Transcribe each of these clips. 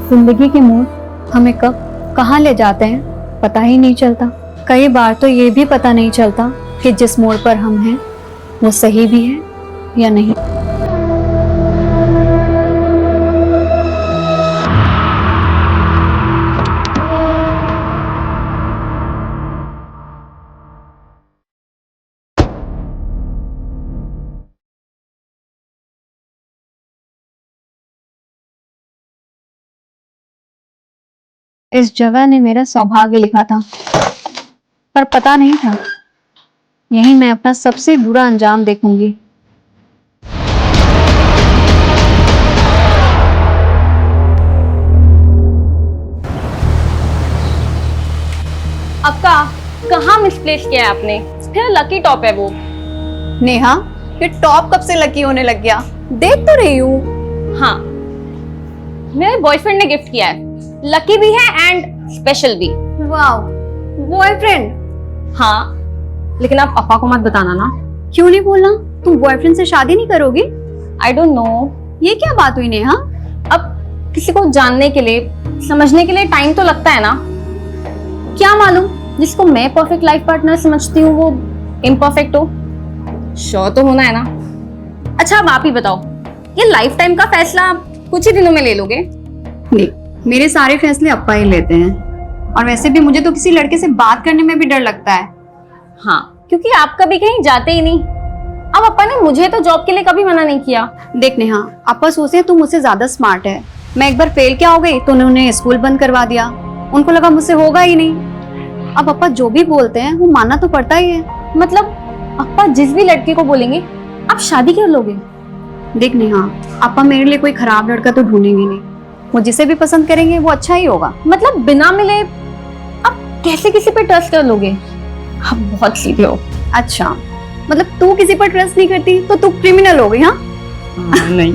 जिंदगी के मोड़ हमें कब कहाँ ले जाते हैं पता ही नहीं चलता। कई बार तो ये भी पता नहीं चलता कि जिस मोड़ पर हम हैं वो सही भी है या नहीं। इस जगह ने मेरा सौभाग्य लिखा था, पर पता नहीं था यहीं मैं अपना सबसे बुरा अंजाम देखूंगी। आपका कहाँ मिसप्लेस किया है आपने? फिर लकी टॉप है वो। नेहा, ये टॉप कब से लकी होने लग गया? देख तो रही हूँ। हाँ, मेरे बॉयफ्रेंड ने गिफ्ट किया है। लकी भी है एंड स्पेशल भी। वाह, बॉयफ्रेंड? हाँ, लेकिन आप पापा को मत बताना ना। क्यों नहीं बोलना? तुम बॉयफ्रेंड से शादी नहीं करोगी? I don't know. ये क्या बात हुई नेहा? अब किसी को जानने के लिए, समझने के लिए टाइम तो लगता है ना। क्या मालूम जिसको मैं परफेक्ट लाइफ पार्टनर समझती हूँ वो इम्परफेक्ट हो। श्योर तो होना है ना। अच्छा, अब आप ही बताओ, ये लाइफ टाइम का फैसला आप कुछ ही दिनों में ले लोगे? नहीं, मेरे सारे फैसले अप्पा ही लेते हैं। और वैसे भी मुझे तो किसी लड़के से बात करने में भी डर लगता है। हाँ, क्योंकि आप कभी कहीं जाते ही नहीं। अब अप्पा ने मुझे तो जॉब के लिए कभी मना नहीं किया। देख नेहा, अप्पा सोचते हैं तू मुझसे ज्यादा स्मार्ट है। मैं एक बार फेल क्या हो गई तो उन्होंने स्कूल बंद करवा दिया। उनको लगा मुझसे होगा ही नहीं। अब अप्पा जो भी बोलते हैं वो मानना तो पड़ता ही है। मतलब अप्पा जिस भी लड़के को बोलेंगे आप शादी कर लोगे? देख नेहा, अप्पा मेरे लिए कोई खराब लड़का तो ढूंढेंगे नहीं। वो जिसे भी पसंद करेंगे वो अच्छा ही होगा। मतलब बिना मिले आप कैसे किसी पे ट्रस्ट कर लोगे? आप बहुत सीधे हो। अच्छा, मतलब तू किसी पर ट्रस्ट नहीं करती तो तू क्रिमिनल हो गई? हाँ नहीं।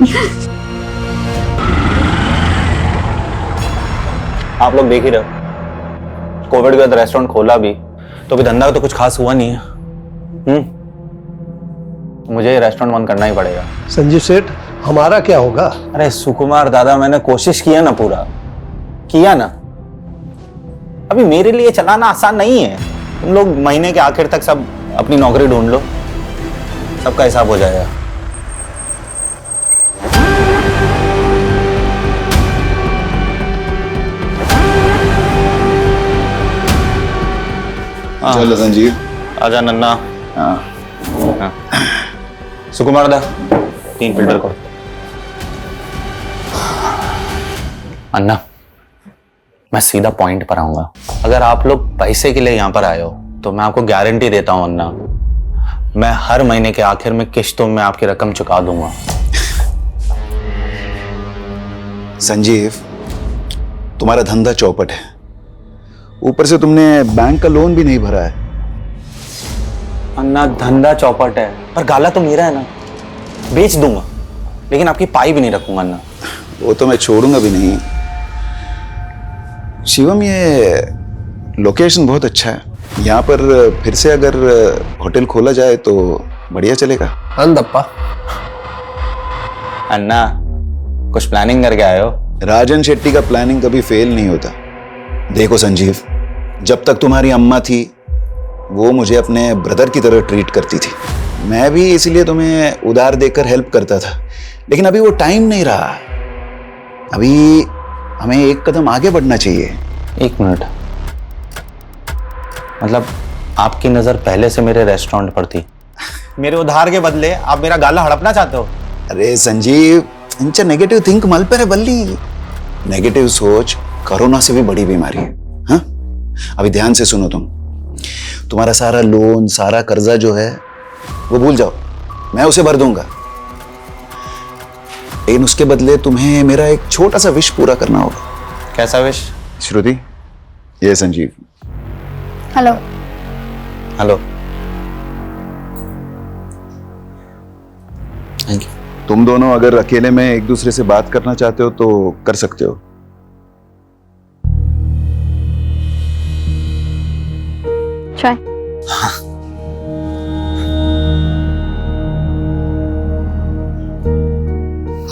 आप लोग देख ही रहे हो, कोविड के बाद रेस्टोरेंट खोला भी तो भी धंधा तो कुछ खास हुआ नहीं है। मुझे ये रेस्टोरेंट बंद करना ही पड़ेगा। संजीव सेठ, हमारा क्या होगा? अरे सुकुमार दादा, मैंने कोशिश किया ना, पूरा किया ना। अभी मेरे लिए चलाना आसान नहीं है। तुम लोग महीने के आखिर तक सब अपनी नौकरी ढूंढ लो, सबका हिसाब हो जाएगा। चलो संजीव, आजा नन्ना। हाँ सुकुमार दा, 3 फिल्टर को। अन्ना, मैं सीधा पॉइंट पर आऊंगा। अगर आप लोग पैसे के लिए यहां पर आए हो तो मैं आपको गारंटी देता हूं अन्ना, मैं हर महीने के आखिर में किश्तों में आपकी रकम चुका दूंगा। संजीव, तुम्हारा धंधा चौपट है, ऊपर से तुमने बैंक का लोन भी नहीं भरा है। अन्ना, धंधा चौपट है पर गाला तो मेरा है ना। बेच दूंगा लेकिन आपकी पाई भी नहीं रखूंगा अन्ना। वो तो मैं छोड़ूंगा भी नहीं। शिवम, ये लोकेशन बहुत अच्छा है, यहाँ पर फिर से अगर होटल खोला जाए तो बढ़िया चलेगा। अंदप्पा, अन्ना, कुछ प्लानिंग करके आए हो? राजन शेट्टी का प्लानिंग कभी फेल नहीं होता। देखो संजीव, जब तक तुम्हारी अम्मा थी वो मुझे अपने ब्रदर की तरह ट्रीट करती थी। मैं भी इसलिए तुम्हें उधार देकर हेल्प करता था, लेकिन अभी वो टाइम नहीं रहा। अभी हमें एक कदम आगे बढ़ना चाहिए। 1 मिनट, मतलब आपकी नजर पहले से मेरे रेस्टोरेंट पर थी? मेरे उधार के बदले आप मेरा गाला हड़पना चाहते हो? अरे संजीव, इंचा नेगेटिव थिंक मल पर है बल्ली। नेगेटिव सोच कोरोना से भी बड़ी बीमारी है। हाँ, अभी ध्यान से सुनो। तुम्हारा सारा लोन, सारा कर्जा जो है वो भूल जाओ, मैं उसे भर दूंगा। लेकिन उसके बदले तुम्हें मेरा एक छोटा सा विश पूरा करना होगा। कैसा विश? श्रुति, ये Sanjeev. Hello. Hello. Thank you. तुम दोनों अगर अकेले में एक दूसरे से बात करना चाहते हो तो कर सकते हो। चाय।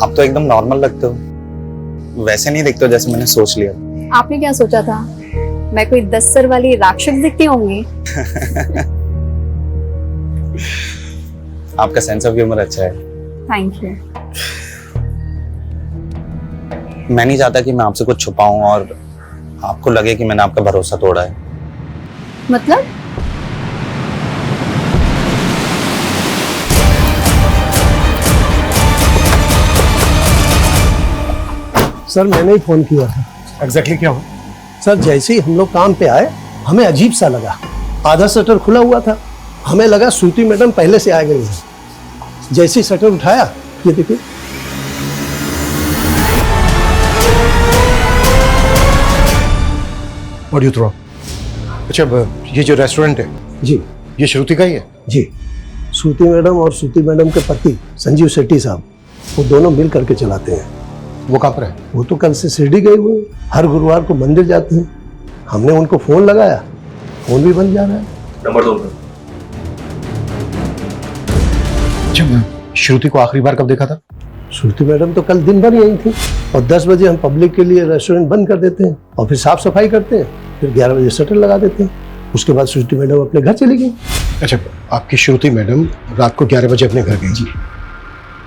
आप तो एकदम नॉर्मल लगते हो। वैसे नहीं दिखते जैसे मैंने सोच लिया। आपने क्या सोचा था? मैं कोई 10 सर वाली राक्षस दिखती होंगी? आपका सेंस ऑफ ह्यूमर अच्छा है। Thank you. मैं नहीं चाहता कि मैं आपसे कुछ छुपाऊं और आपको लगे कि मैंने आपका भरोसा तोड़ा है। मतलब? सर मैंने ही फोन किया था। एग्जैक्टली क्या हुआ? सर जैसे ही हम लोग काम पे आए हमें अजीब सा लगा। आधा शटर खुला हुआ था, हमें लगा श्रुति मैडम पहले से आ गई है। जैसे ही शटर उठाया, ये देखिए। What you throw? अच्छा, ये जो रेस्टोरेंट है जी ये श्रुति का ही है? जी, श्रुति मैडम और श्रुति मैडम के पति संजीव शेट्टी साहब, वो दोनों मिल करके चलाते हैं। वो कहाँ पर है? वो तो कल से शिरडी गए हुए हैं, हर गुरुवार को मंदिर जाते हैं। हमने उनको फोन लगाया, फोन भी बंद जा रहा है। नंबर 2 अच्छा, श्रुति को आखिरी बार कब देखा था? श्रुति मैडम तो कल दिन भर यहीं थी और 10 बजे हम पब्लिक के लिए रेस्टोरेंट बंद कर देते हैं और फिर साफ सफाई करते हैं, फिर 11 बजे शटर लगा देते हैं। उसके बाद श्रुति मैडम अपने घर चली गई। अच्छा, आपकी श्रुति मैडम रात को 11 बजे अपने घर गई जी,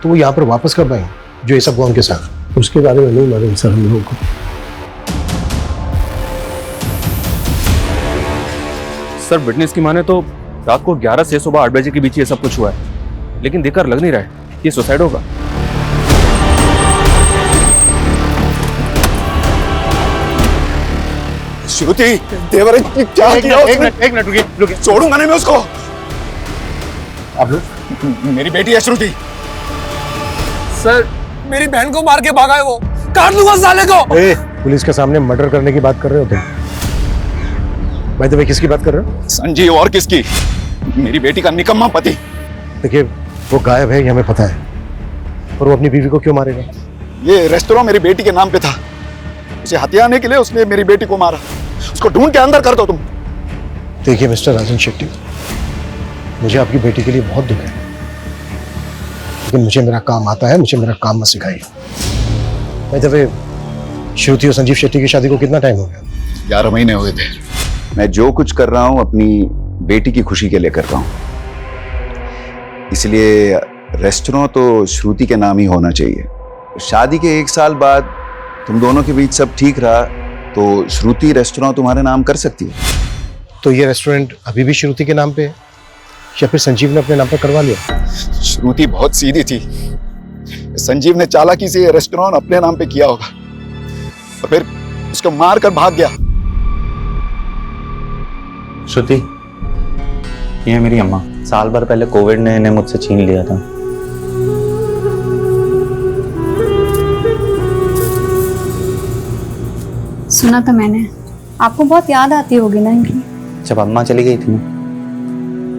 तो वो यहाँ पर वापस कब आई जो ये सब हुआ उनके साथ? उसके बारे में नहीं मालूम सर हम लोगों को। सर विटनेस की माने तो रात को 11 से सुबह 8 बजे के बीच ये सब कुछ हुआ है, लेकिन देखकर लग नहीं रहा है ये सुसाइड होगा। श्रुति देवर क्या किया? एक मिनट रुकिए। छोड़ूंगा नहीं मैं उसको। आप लोग? मेरी बेटी है श्रुति। सर मेरी बहन को मार के भागा है वो, काट लूंगा साले को। पुलिस के सामने मर्डर करने की बात कर रहे हो तुम? भाई तो किसकी बात कर रहे हो? संजीव और किसकी? मेरी बेटी का निकम्मा पति। देखिए वो गायब है ये हमें पता है, और वो अपनी बीवी को क्यों मारेगा? ये रेस्टोरेंट मेरी बेटी के नाम पे था, उसे हथियाने के लिए उसने मेरी बेटी को मारा। उसको ढूंढ के अंदर कर दो तुम। देखिए मिस्टर राजन शेट्टी, मुझे आपकी बेटी के लिए बहुत दुख है, लेकिन मुझे मेरा काम आता है, मुझे मेरा काम मत सिखाइए। भाई दफे श्रुति और संजीव शेट्टी की शादी को कितना टाइम हो गया? 11 महीने हुए थे। मैं जो कुछ कर रहा हूं अपनी बेटी की खुशी के लिए कर रहा हूं, इसलिए रेस्टोरेंट तो श्रुति के नाम ही होना चाहिए। शादी के 1 साल बाद तुम दोनों के बीच सब ठीक रहा तो श्रुति रेस्टोरेंट तुम्हारे नाम कर सकती है। तो ये रेस्टोरेंट अभी भी श्रुति के नाम पे है या फिर संजीव ने अपने नाम पर करवा लिया? श्रुति बहुत सीधी थी, संजीव ने चालाकी से ये रेस्टोरेंट अपने नाम पे किया होगा और फिर उसको मार कर भाग गया। श्रुति, ये है मेरी अम्मा। साल भर पहले कोविड ने इन्हें मुझसे छीन लिया था। सुना था मैंने। आपको बहुत याद आती होगी ना इनकी? जब अम्मा चली गई थी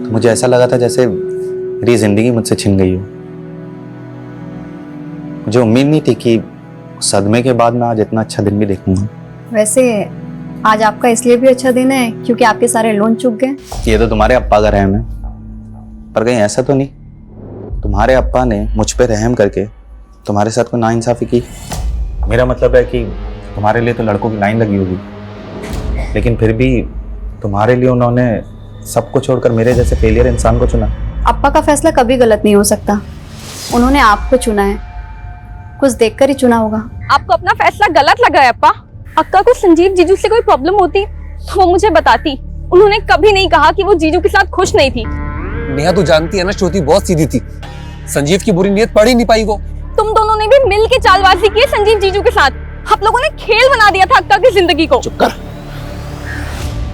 तो मुझे ऐसा लगा था जैसे मेरी जिंदगी मुझसे छिन गई हो। मुझे उम्मीद नहीं थी कि सदमे के बाद मैं आज इतना अच्छा दिन भी देखूंगा। वैसे आज आपका इसलिए भी अच्छा दिन है क्योंकि आपके सारे लोन चुक गए। ये तो तुम्हारे अप्पा का रहम है, पर कहीं ऐसा तो नहीं तुम्हारे अप्पा ने मुझ पे रहम करके तुम्हारे साथ कोई नाइंसाफी की? मेरा मतलब है कि तुम्हारे लिए तो लड़कों की लाइन लगी होगी, लेकिन फिर भी तुम्हारे लिए उन्होंने सब कुछ छोड़कर मेरे जैसे फेलियर इंसान को चुना। अप्पा का फैसला कभी गलत नहीं हो सकता। उन्होंने आपको चुना है, कुछ देखकर ही चुना होगा। आपको अपना फैसला गलत लगा है अप्पा? अक्का को संजीव जीजू से कोई प्रॉब्लम होती तो वो मुझे बताती। उन्होंने कभी नहीं कहा कि वो जीजू के साथ खुश नहीं थी। नेहा तू जानती है ना, श्रुति बहुत सीधी थी, संजीव की बुरी नीयत पढ़ ही नहीं पाई वो। तुम दोनों ने भी मिल के चालबाजी की है संजीव जीजू के साथ। आप लोगों ने खेल बना दिया था अक्का की जिंदगी को। चुप कर।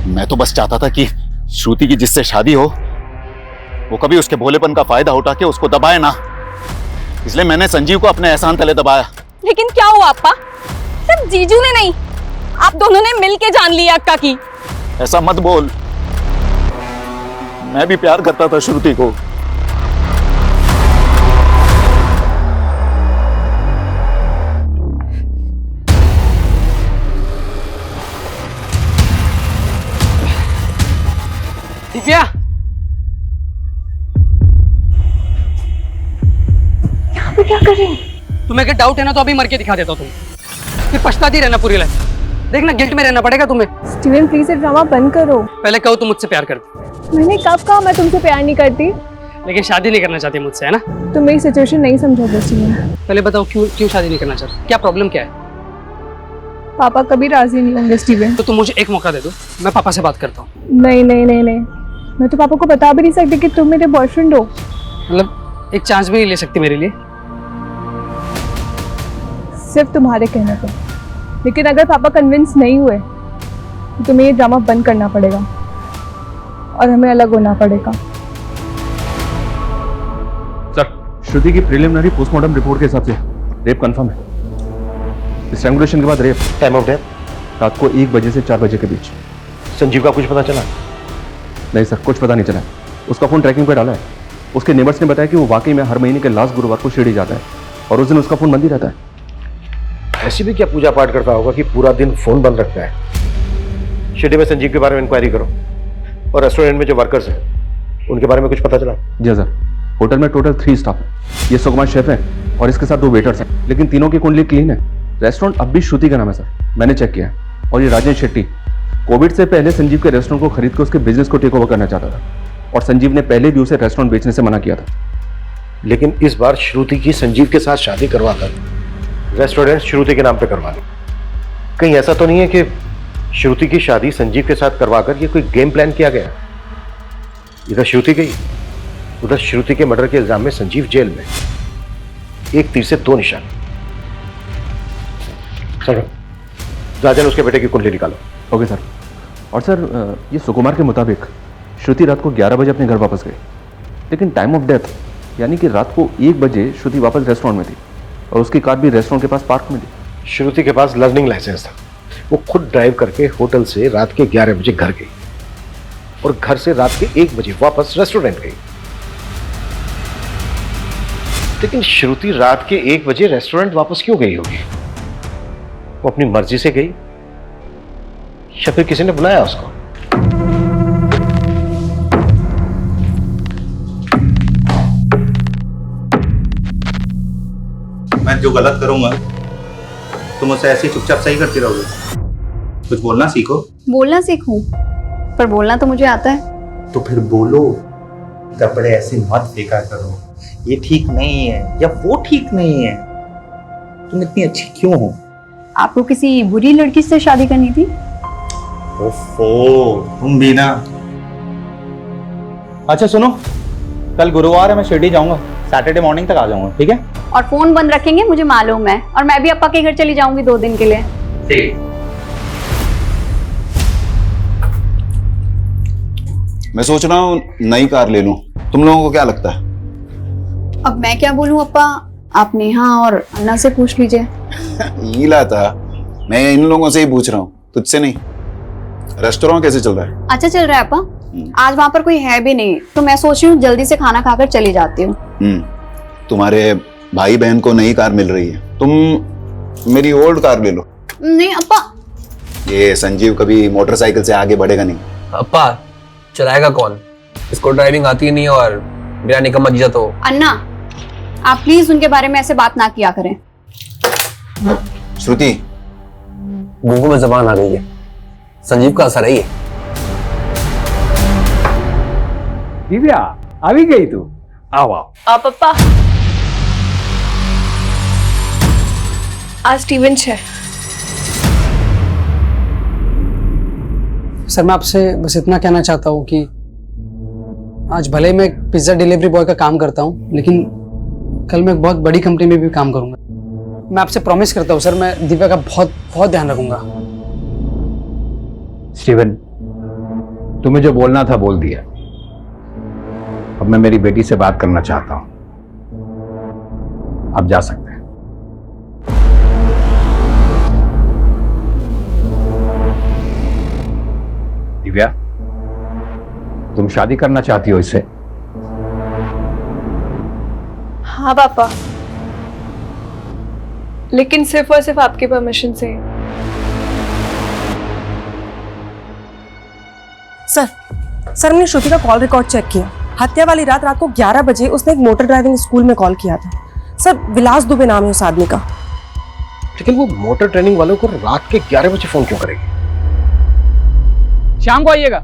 मैं तो बस चाहता था कि श्रुति की जिससे शादी हो वो कभी उसके भोलेपन का फायदा उठा के उसको दबाए ना, इसलिए मैंने संजीव को अपने एहसान तले दबाया। लेकिन क्या हुआ अप्पा? सिर्फ जीजू ने नहीं, आप दोनों ने मिल के जान लिया अक्का की। ऐसा मत बोल, मैं भी प्यार करता था श्रुति को। दिव्या, यहाँ पे क्या कर रही हो? तुम्हें अगर डाउट है ना तो अभी मर के दिखा देता हूँ। तुम फिर पछताती रहना पूरी लाइफ। देखना गिल्ट में रहना पड़ेगा तुम्हें। स्टीवन प्लीज ये ड्रामा बंद करो। पहले कहो तुम मुझसे प्यार करती, मैंने कब कहा मैं तुमसे प्यार नहीं करती? लेकिन शादी नहीं करना चाहती मुझसे, है ना? तुम मेरी सिचुएशन नहीं समझोगे स्टीवन। पहले बताओ क्यों शादी नहीं करना चाहती? क्या प्रॉब्लम क्या है? पापा कभी राजी नहीं होंगे स्टीवन। तो तुम मुझे एक मौका दे दो, मैं पापा से बात करता हूँ। नहीं नहीं नहीं नहीं, मैं तो पापा को बता भी नहीं सकती कि तुम मेरे बॉयफ्रेंड हो। मतलब एक चांस भी नहीं ले सकती मेरे लिए? सिर्फ तुम्हारे कहने पर। लेकिन अगर पापा कन्विंस नहीं हुए तो तुम्हें ये ड्रामा बंद करना पड़ेगा और हमें अलग होना पड़ेगा। सर, श्रुति की प्रिलिमिनरी पोस्टमार्टम रिपोर्ट के हिसाब से रेप कंफर्म है। स्ट्रैंगुलेशन के बाद रेप। टाइम ऑफ डेथ रात को 1 बजे से 4 बजे के बीच। संजीव का कुछ पता चला? नहीं सर, कुछ पता नहीं चला। उसका फोन ट्रैकिंग पे डाला है। उसके नेबर्स ने बताया कि वो वाकई में हर महीने के लास्ट गुरुवार को शिरडी जाता है और उस दिन उसका फोन बंद ही रहता है। ऐसी भी क्या पूजा पाठ करता होगा कि पूरा दिन फोन बंद रखता है? शिरडी में संजीव के बारे में इंक्वायरी करो। और रेस्टोरेंट में जो वर्कर्स हैं उनके बारे में कुछ पता चला? जी सर, होटल में टोटल 3 स्टाफ है। ये सुकुमार शेफ है और इसके साथ 2 वेटर्स हैं, लेकिन तीनों की कुंडली क्लीन है। रेस्टोरेंट अब भी श्रुति का नाम है सर, मैंने चेक किया। और ये राजेश शेट्टी कोविड से पहले संजीव के रेस्टोरेंट को खरीद कर उसके बिजनेस को टेक ओवर करना चाहता था और संजीव ने पहले भी उसे रेस्टोरेंट बेचने से मना किया था। लेकिन इस बार श्रुति की संजीव के साथ शादी करवाकर रेस्टोरेंट श्रुति के नाम पे करवा ली। कहीं ऐसा तो नहीं है कि श्रुति की शादी संजीव के साथ करवाकर ये कोई गेम प्लान किया गया? इधर श्रुति गई, उधर श्रुति के मर्डर के इल्जाम में संजीव जेल में। एक तीर से 2 निशान। सर, राजन उसके बेटे की कुंडली निकालो। Okay sir. और सर, ये सुकुमार के मुताबिक श्रुति रात को 11 बजे अपने घर वापस गई, लेकिन टाइम ऑफ डेथ यानी कि रात को 1 बजे श्रुति वापस रेस्टोरेंट में थी और उसकी कार भी रेस्टोरेंट के पास पार्क में थी। श्रुति के पास लर्निंग लाइसेंस था। वो खुद ड्राइव करके होटल से रात के 11 बजे घर गई और घर से रात के 1 बजे वापस रेस्टोरेंट गई। लेकिन श्रुति रात के 1 बजे रेस्टोरेंट वापस क्यों गई होगी? वो अपनी मर्जी से गई या फिर किसी ने बुलाया उसको? मैं जो गलत करूंगा तुम उसे ऐसे ही चुपचाप सही करती रहोगे? कुछ बोलना सीखो। बोलना सीखूं, पर बोलना तो मुझे आता है। तो फिर बोलो। कपड़े ऐसे मत फेंका करो, ये ठीक नहीं है या वो ठीक नहीं है। तुम इतनी अच्छी क्यों हो? आपको किसी बुरी लड़की से शादी करनी थी? ओफो, तुम भी ना। अच्छा सुनो, कल गुरुवार है, मैं शिरडी जाऊंगा। सैटरडे मॉर्निंग तक आ जाऊंगा, ठीक है? और फोन बंद रखेंगे, मुझे मालूम है। और मैं भी अप्पा के घर चली जाऊंगी 2 दिन के लिए। ठीक। मैं सोच रहा हूँ नई कार ले लूं। तुम लोगों को क्या लगता है? अब मैं क्या बोलूं अप्पा, आप नेहा और अन्ना से पूछ लीजिए। नीला था, मैं इन लोगों से ही पूछ रहा हूँ, तुझसे नहीं। रेस्टोरेंट कैसे चल रहा है? अच्छा चल रहा है अप्पा। आज वहाँ पर कोई है भी नहीं, तो मैं सोच रही हूँ जल्दी से खाना खाकर चली जाती हूँ। तुम्हारे भाई बहन को नई कार मिल रही है, तुम मेरी ओल्ड कार ले लो। नहीं अप्पा। ये संजीव कभी मोटरसाइकिल से आगे बढ़ेगा नहीं। अप्पा, चलाएगा कौन? इसको ड्राइविंग आती नहीं और मेरा निकम्मा जीजा तो। अन्ना, आप प्लीज उनके बारे में ऐसे बात ना किया करें। श्रुति, मुंह में जबान आ गई है। संजीव का असर है ये। दिव्या, आ भी गई तू? आओ आओ। पापा, आज स्टीवन है। सर मैं आपसे बस इतना कहना चाहता हूँ कि आज भले मैं एक पिज्ज़ा डिलीवरी बॉय का काम करता हूँ, लेकिन कल मैं एक बहुत बड़ी कंपनी में भी काम करूँगा। मैं आपसे प्रॉमिस करता हूँ सर, मैं दिव्या का बहुत बहुत ध्यान रखूंगा। स्टीवन, तुम्हें जो बोलना था बोल दिया। अब मैं मेरी बेटी से बात करना चाहता हूँ। आप जा सकते हैं। दिव्या, तुम शादी करना चाहती हो इससे? हाँ पापा, लेकिन सिर्फ और सिर्फ आपके परमिशन से। सर हमने श्रुति का कॉल रिकॉर्ड चेक किया। हत्या वाली रात को 11 बजे उसने एक मोटर ड्राइविंग स्कूल में कॉल किया था। सर विलास दुबे नाम है उस आदमी का। लेकिन वो मोटर ट्रेनिंग वालों को रात के 11 बजे फोन क्यों करेगी? शाम को आइएगा।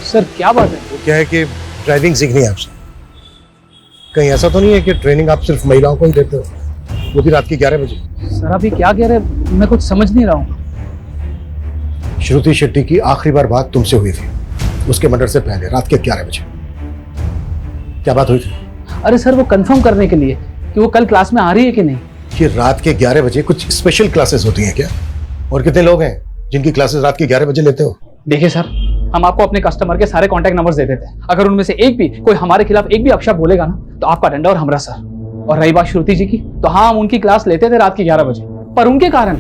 सर क्या बात है? वो क्या है कि ड्राइविंग सीखनी है आपसे। कहीं ऐसा तो नहीं है कि ट्रेनिंग आप सिर्फ महिलाओं को ही देते हो, वो भी रात के 11 बजे? सर अभी क्या कह रहे हैं, मैं कुछ समझ नहीं रहा हूँ। श्रुति शेट्टी की आखिरी बार बात तुमसे हुई थी उसके मर्डर से पहले रात के 11 बजे। क्या बात हुई थी? अरे सर वो कंफर्म करने के लिए कि वो कल क्लास में आ रही है कि नहीं। कि रात के 11 बजे कुछ स्पेशल क्लासेस होती हैं क्या? और कितने लोग हैं जिनकी क्लासेस रात के 11 बजे लेते हो? देखिए सर, हम आपको अपने कस्टमर के सारे कॉन्टैक्ट नंबर्स दे देते हैं। अगर उनमें से एक भी कोई हमारे खिलाफ एक भी अपशब्द बोलेगा ना तो आपका डंडा और हमरा सर। और रही बात श्रुति जी की, तो हाँ हम उनकी क्लास लेते थे रात के 11 बजे, पर उनके कारण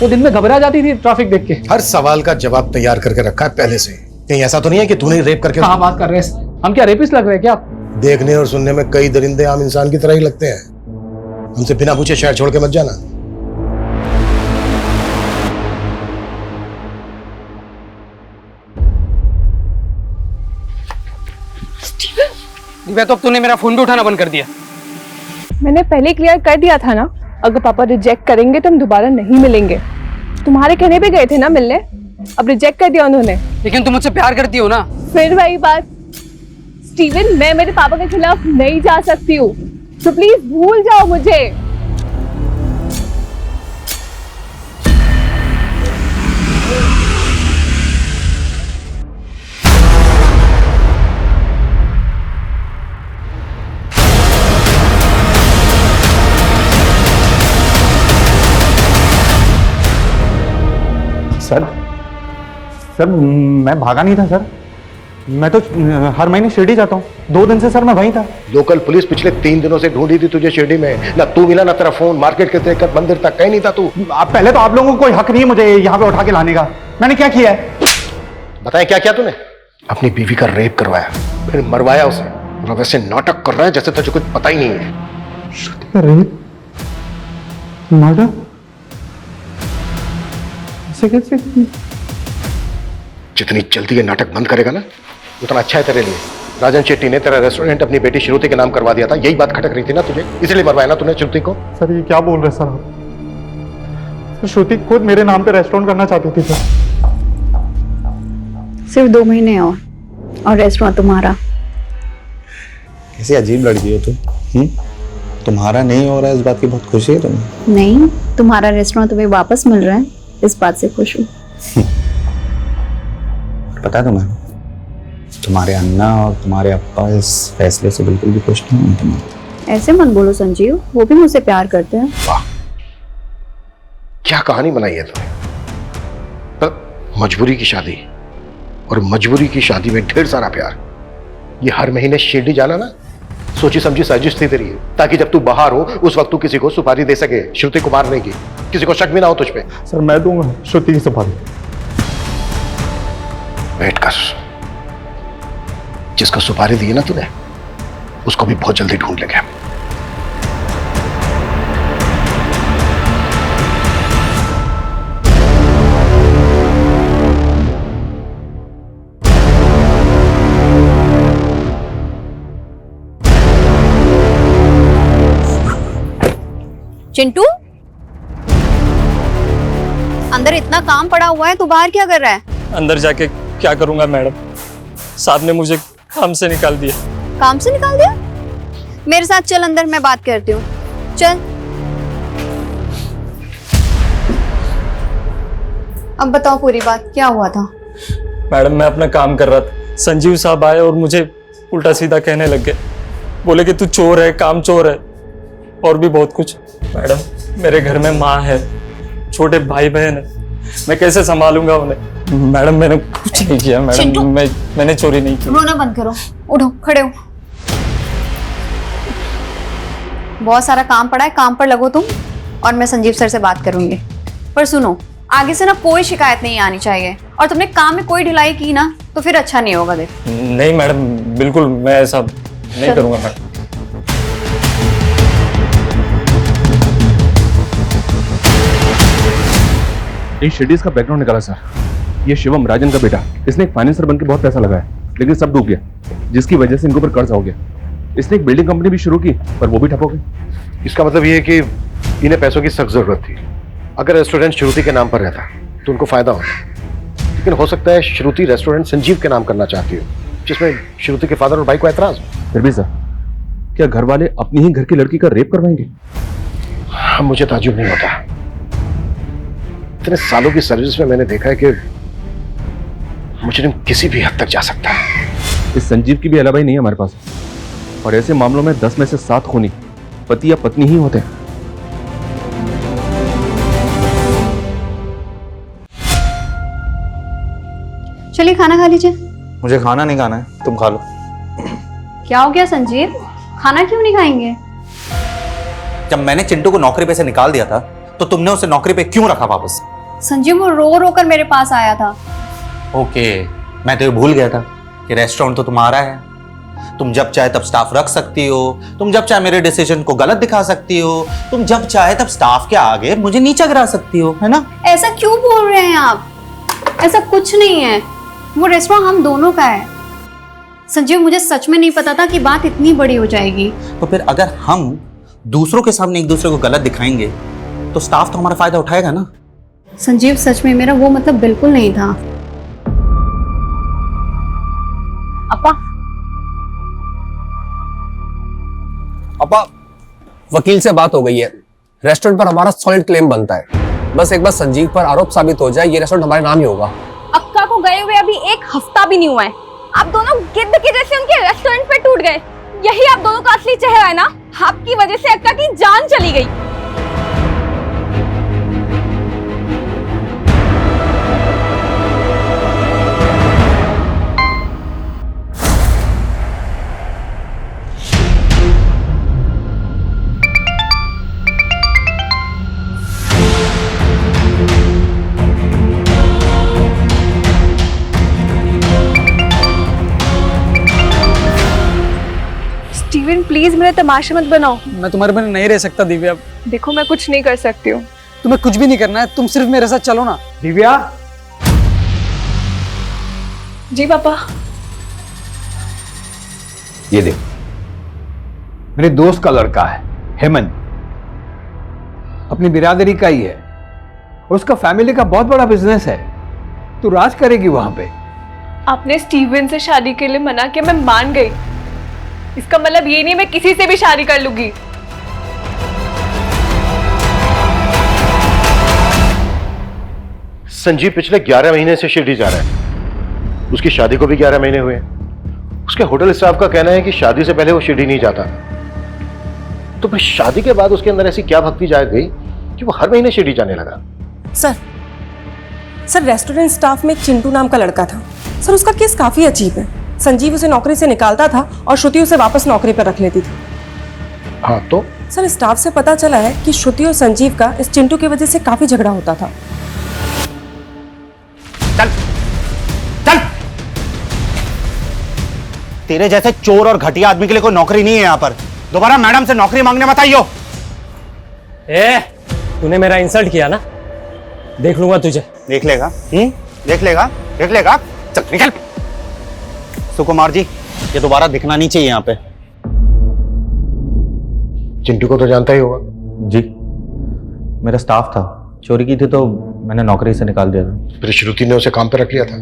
वो दिन में घबरा जाती थी ट्रैफिक देख के। हर सवाल का जवाब तैयार करके रखा है पहले से। कहीं ऐसा तो नहीं है कि तूने रेप करके? कहाँ बात कर रहे हैं, हम क्या रेपिस्ट लग रहे हैं क्या? देखने और सुनने में कई दरिंदे आम इंसान की तरह ही लगते हैं। हमसे बिना पूछे शहर छोड़ के मत जाना। दिव्या, तो अब तूने मेरा फोन भी उठाना बंद कर दिया। मैंने पहले क्लियर कर दिया था ना, अगर पापा रिजेक्ट करेंगे तो हम दोबारा नहीं मिलेंगे। तुम्हारे कहने पे गए थे ना मिलने, अब रिजेक्ट कर दिया उन्होंने। लेकिन तुम मुझसे प्यार करती हो ना? फिर वही बात स्टीवन, मैं मेरे पापा के खिलाफ नहीं जा सकती हूँ, तो प्लीज भूल जाओ मुझे। सर मैं भागा नहीं था सर, मैं तो हर महीने शिरडी जाता हूँ। 2 दिन से सर मैं वहीं था। लोकल पुलिस पिछले 3 दिनों से ढूंढी थी तुझे शिरडी में। ना तू मिला ना तेरा फोन, मार्केट के तेरे मंदिर तक कहीं नहीं था तू। पहले तो आप लोगों को कोई हक नहीं है मुझे यहाँ पे उठा के लाने का। मैंने क्या किया है? बताया क्या किया तूने? अपनी बीवी का रेप करवाया, फिर मरवाया उसे, और वैसे नाटक कर रहा है जैसे तुझे कुछ पता ही नहीं है। श्रुति का रेप, मर्डर, कैसे? जितनी जल्दी ये नाटक बंद करेगा ना उतना अच्छा है तेरे लिए। राजन शेट्टी ने तेरा रेस्टोरेंट अपनी बेटी श्रुति के नाम करवा दिया था, यही बात खटक रही थी ना तुझे, इसलिए मरवाया ना तूने श्रुति को। सर ये क्या बोल रहे हैं सर आप? श्रुति खुद मेरे नाम पे रेस्टोरेंट करना चाहती थी सर। सिर्फ 2 महीने और रेस्टोरेंट तुम्हारा। कैसी अजीब लड़की हो तुम। तुम्हारा नहीं हो रहा है इस बात की बहुत खुशी है तुम्हें? नहीं, तुम्हारा रेस्टोरेंट तुम्हें वापस मिल रहा है, इस बात से खुश हूँ। पता है तुम्हें, तुम्हारे अन्ना और तुम्हारे अप्पा इस फैसले से बिल्कुल भी खुश नहीं हैं तुम्हें। ऐसे मत बोलो संजीव, वो भी मुझसे प्यार करते हैं। वाह, क्या कहानी बनाई है तुमने। पर मजबूरी की शादी, और मजबूरी की शादी में ढेर सारा प्यार। ये हर महीने शिरडी जाना ना सोची समझी साजिश थी तेरी, ताकि जब तू बाहर हो उस वक्त तू किसी को सुपारी दे सके श्रुति को मारने की, किसी को शक भी ना हो तुझ पे। सर मैं दूंगा श्रुति की सुपारी। वेट कर, जिसको सुपारी दी है ना तूने उसको भी बहुत जल्दी ढूंढ लेंगे। चिंटू, अंदर इतना काम पड़ा हुआ है, तू बाहर क्या कर रहा है? अंदर जाके क्या करूंगा मैडम, साहब ने मुझे काम से निकाल दिया। काम से निकाल दिया? मेरे साथ चल अंदर, मैं बात करती हूँ, चल। अब बताओ पूरी बात, क्या हुआ था? मैडम मैं अपना काम कर रहा था, संजीव साहब आए और मुझे उल्टा सीधा कहने लग गए। बोले कि तू चोर है, काम चोर है, और भी बहुत कुछ। मैडम मेरे घर में माँ है, छोटे भाई बहन है, मैं कैसे संभालूंगा उन्हें? मैडम मैंने कुछ नहीं किया मैडम, मैंने चोरी नहीं की। रोना बंद करो, उठो, खड़े हो। बहुत सारा काम पड़ा है, काम पर लगो तुम, और मैं संजीव सर से बात करूंगी। पर सुनो, आगे से ना कोई शिकायत नहीं आनी चाहिए, और तुमने काम में कोई ढिलाई की ना तो फिर अच्छा नहीं होगा। देख नहीं मैडम, बिल्कुल मैं ऐसा नहीं करूंगा मैडम। इन शेडीज का बैकग्राउंड निकाला सर। ये शिवम, राजन का बेटा, इसने एक फाइनेंसर बनकर बहुत पैसा लगाया, लेकिन सब डूब गया, जिसकी वजह से इनके ऊपर कर्ज हो गया। इसने एक बिल्डिंग कंपनी भी शुरू की, पर वो भी ठप हो गई। इसका मतलब ये है कि इन्हें पैसों की सख्त जरूरत थी। अगर रेस्टोरेंट श्रुति के नाम पर रहता तो उनको फायदा होता, लेकिन हो सकता है श्रुति रेस्टोरेंट संजीव के नाम करना चाहती हो, जिसमें श्रुति के फादर और भाई को एतराज हो। फिर भी सर, क्या घर वाले अपनी ही घर की लड़की का रेप करवाएंगे? मुझे ताजुब नहीं होता। इतने सालों की सर्विस में मैंने देखा है कि मुजरिम किसी भी हद तक जा सकता है। इस संजीव की भी अलावा नहीं है हमारे पास, और ऐसे मामलों में 10 में से 7 खूनी पति या पत्नी ही होते हैं। चलिए खाना खा लीजिए। मुझे खाना नहीं खाना है, तुम खा लो। क्या हो गया संजीव, खाना क्यों नहीं खाएंगे? जब मैंने चिंटू को नौकरी पे से निकाल दिया था, तो तुमने उसे नौकरी पे क्यों रखा वापस? संजीव वो रो रो कर मेरे पास आया था। ओके, मैं तो ये भूल गया था कि रेस्टोरेंट तो तुम्हारा है। तुम जब चाहे तब स्टाफ रख सकती हो, तुम जब चाहे मेरे डिसीजन को गलत दिखा सकती हो, तुम जब चाहे तब स्टाफ के आगे मुझे नीचा गिरा सकती हो, है ना? ऐसा क्यों बोल रहे हैं आप? ऐसा कुछ नहीं है, वो रेस्टोरेंट हम दोनों का है। संजीव, मुझे सच में नहीं पता था कि बात इतनी बड़ी हो जाएगी। तो फिर अगर हम दूसरों के सामने एक दूसरे को गलत दिखाएंगे, तो स्टाफ तो हमारा फायदा उठाएगा ना? संजीव, सच में मेरा वो मतलब बिल्कुल नहीं था। अपा, वकील से बात हो गई है, रेस्टोरेंट पर हमारा सॉलिड क्लेम बनता है। बस एक बार संजीव पर आरोप साबित हो जाए, ये रेस्टोरेंट हमारे नाम ही होगा। अक्का को गए हुए अभी 1 हफ्ता भी नहीं हुआ है, आप दोनों गिद्ध के जैसे उनके रेस्टोरेंट पे टूट गए। यही आप दोनों का असली चेहरा है ना? आपकी वजह से अक्का की जान चली गई। स्टीवन, प्लीज मेरा तमाशा मत बनाओ। मैं तुम्हारे बिना नहीं रह सकता दिव्या। देखो, मैं कुछ नहीं कर सकती हूँ। तुम्हें कुछ भी नहीं करना है, तुम सिर्फ मेरे साथ चलो ना। दिव्या, जी पापा। ये देख, मेरे दोस्त का लड़का है हेमंत, अपनी बिरादरी का ही है, और उसका फैमिली का बहुत बड़ा बिजनेस है। तू राज करेगी वहां पे। आपने स्टीवन से शादी के लिए मना किया, मैं मान गई। इसका मतलब ये नहीं मैं किसी से भी शादी कर लूंगी। संजीव पिछले 11 महीने से शिरडी जा रहा है। उसकी शादी को भी 11 महीने हुए। उसके होटल स्टाफ का कहना है कि शादी से पहले वो शिरडी नहीं जाता। तो फिर शादी के बाद उसके अंदर ऐसी क्या भक्ति जाग गई कि वो हर महीने शिरडी जाने लगा? सर, रेस्टोरेंट स्टाफ में एक चिंटू नाम का लड़का था। सर, उसका केस काफी अजीब है। संजीव उसे नौकरी से निकालता था और श्रुति उसे वापस नौकरी पर रख लेती थी। हाँ तो? सर, स्टाफ से पता चला है कि श्रुति और संजीव का इस चिंटू की वजह से काफी झगड़ा होता था। चल चल, तेरे जैसे चोर और घटिया आदमी के लिए कोई नौकरी नहीं है यहाँ पर। दोबारा मैडम से नौकरी मांगने मत आइयो। तूने मेरा इंसल्ट किया ना, देख लूंगा तुझे। देख लेगा? देख लेगा, देख लेगा। चल निकल। सुकुमार जी, ये दोबारा दिखना नहीं चाहिए यहाँ पे। चिंटू को तो जानता ही होगा। जी, मेरा स्टाफ था, चोरी की थी तो मैंने नौकरी से निकाल दिया था। फिर श्रुति ने उसे काम पे रख लिया था,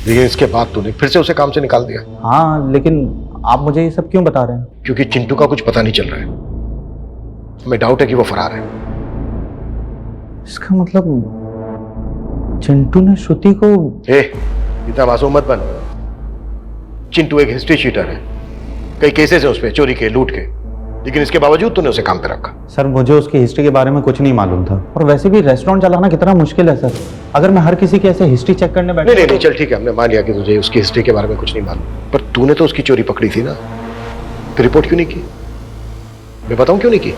लेकिन इसके बाद तूने फिर से उसे काम से निकाल दिया। हाँ, लेकिन आप मुझे ये सब क्यों बता रहे हैं? क्योंकि चिंटू का कुछ पता नहीं चल रहा है। हमें डाउट है कि वो फरार है। इसका मतलब चिंटू ने श्रुति को... इतना मासूम मत बन। चिंटू एक हिस्ट्री शीटर है, कई केसेस है उस पे, चोरी के, लूट के, लेकिन इसके बावजूद तूने उसे काम पे रखा। सर, मुझे उसकी हिस्ट्री के बारे में कुछ नहीं मालूम था, और वैसे भी रेस्टोरेंट चलाना कितना मुश्किल है सर। अगर मैं हर किसी की ऐसे हिस्ट्री चेक करने बैठा... नहीं, चल ठीक है, हमने मान लिया कि तुझे उसकी हिस्ट्री के बारे में कुछ नहीं मालूम, पर तूने तो उसकी चोरी पकड़ी थी ना, फिर रिपोर्ट क्यों नहीं की? मैं बताऊं क्यों नहीं की?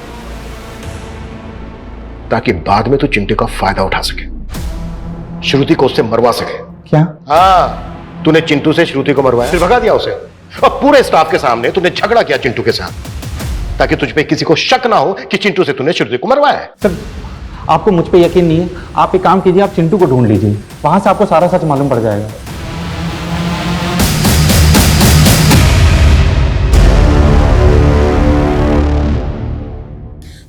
ताकि बाद में तू चिंटू का फायदा उठा सके, श्रुति को उससे मरवा सके। क्या? हाँ, तूने चिंटू से श्रुति को मरवाया, फिर भगा दिया उसे, और पूरे स्टाफ के सामने तूने झगड़ा किया चिंटू के साथ, ताकि तुझ पे किसी को शक ना हो कि चिंटू से तूने श्रुति को मरवाया है। सर, आपको मुझ पे यकीन नहीं है, आप एक काम कीजिए, आप चिंटू को ढूंढ लीजिए, वहां से आपको सारा सच मालूम पड़ जाएगा।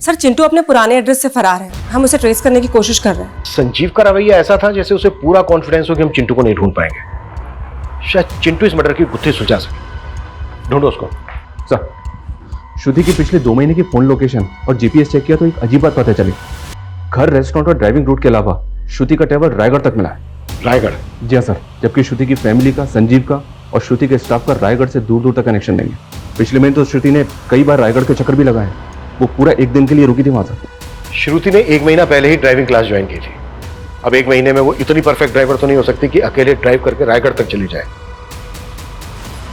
सर चिंटू अपने पुराने एड्रेस से फरार है, हम उसे ट्रेस करने की कोशिश कर रहे हैं। संजीव का रवैया ऐसा था जैसे उसे पूरा कॉन्फिडेंस हो कि हम चिंटू को नहीं ढूंढ पाएंगे। शायद चिंटू इस मर्डर की गुत्थी सुलझा सके। ढूंढो उसको। सर, श्रुति की पिछले 2 महीने की फोन लोकेशन और जीपीएस चेक किया तो एक अजीब बात पता चली। घर, रेस्टोरेंट और ड्राइविंग रूट के अलावा श्रुति का ट्रैवल रायगढ़ तक मिला है। रायगढ़? जी हाँ सर, जबकि श्रुति की फैमिली का, संजीव का और श्रुति के स्टाफ का रायगढ़ से दूर दूर तक कनेक्शन नहीं है। पिछले महीने तो श्रुति ने कई बार रायगढ़ के चक्कर भी लगाए। वो पूरा 1 दिन के लिए रुकी थी वहां सर। श्रुति ने 1 महीना पहले ही ड्राइविंग क्लास ज्वाइन की थी। अब 1 महीने में वो इतनी परफेक्ट ड्राइवर तो नहीं हो सकती कि अकेले ड्राइव करके रायगढ़ तक चली जाए।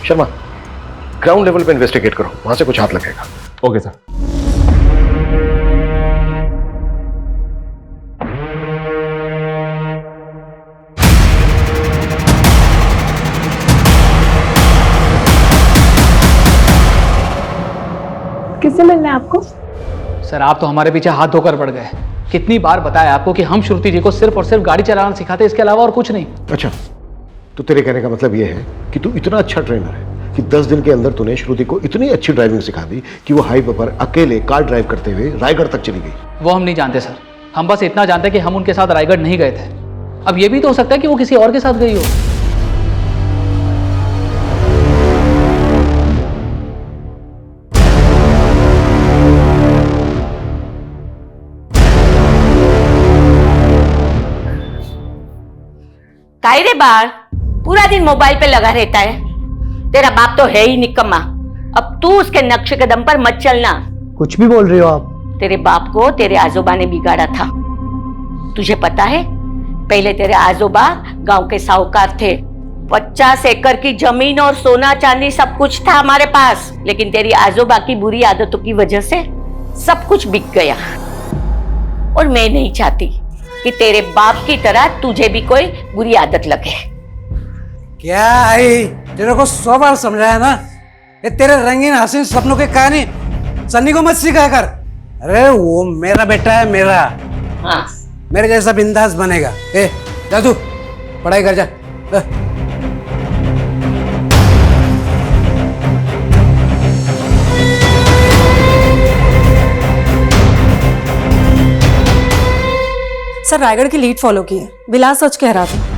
शर्मा, ग्राउंड लेवल पे इन्वेस्टिगेट करो, वहां से कुछ हाथ लगेगा। Okay sir. किससे मिलना है आपको? सर आप तो हमारे पीछे हाथ धोकर पड़ गए। कितनी बार बताया आपको कि हम श्रुति जी को सिर्फ और सिर्फ गाड़ी चलाना सिखाते, इसके अलावा और कुछ नहीं। अच्छा, तो तेरे कहने का मतलब यह है कि तू इतना अच्छा ट्रेनर है कि 10 दिन के अंदर तूने श्रुति को इतनी अच्छी ड्राइविंग सिखा दी कि वो हाईवे पर अकेले कार ड्राइव करते हुए रायगढ़ तक चली गई। वो हम नहीं जानते सर, हम बस इतना जानते कि हम उनके साथ रायगढ़ नहीं गए थे। अब ये भी तो हो सकता है कि वो किसी और के साथ गई हो। काहे रे बाहर पूरा दिन मोबाइल पे लगा रहता है? तेरा बाप तो है ही निकम्मा। अब तू उसके नक्शे कदम पर मत चलना। कुछ भी बोल रही हो आप? तेरे बाप को तेरे आजोबा ने बिगाड़ा था। तुझे पता है, पहले तेरे आजोबा गांव के साहूकार थे। 50 एकड़ की जमीन और सोना चांदी सब कुछ था हमारे पास, लेकिन तेरी आजोबा की बुरी आदतों की वजह से सब कुछ बिक गया। और मैं नहीं चाहती कि तेरे बाप की तरह तुझे भी कोई बुरी आदत लगे। क्या आई, तेरे को 100 बार समझाया ना, ये तेरे रंगीन हसीन सपनों के कहानी सन्नी को मत सिखाया कर। अरे वो मेरा बेटा है, मेरा। हाँ। मेरे जैसा बिंदास बनेगा। ए जा तू पढ़ाई कर जा। सर रायगढ़ की लीड फॉलो की है, विलास सच कह रहा था।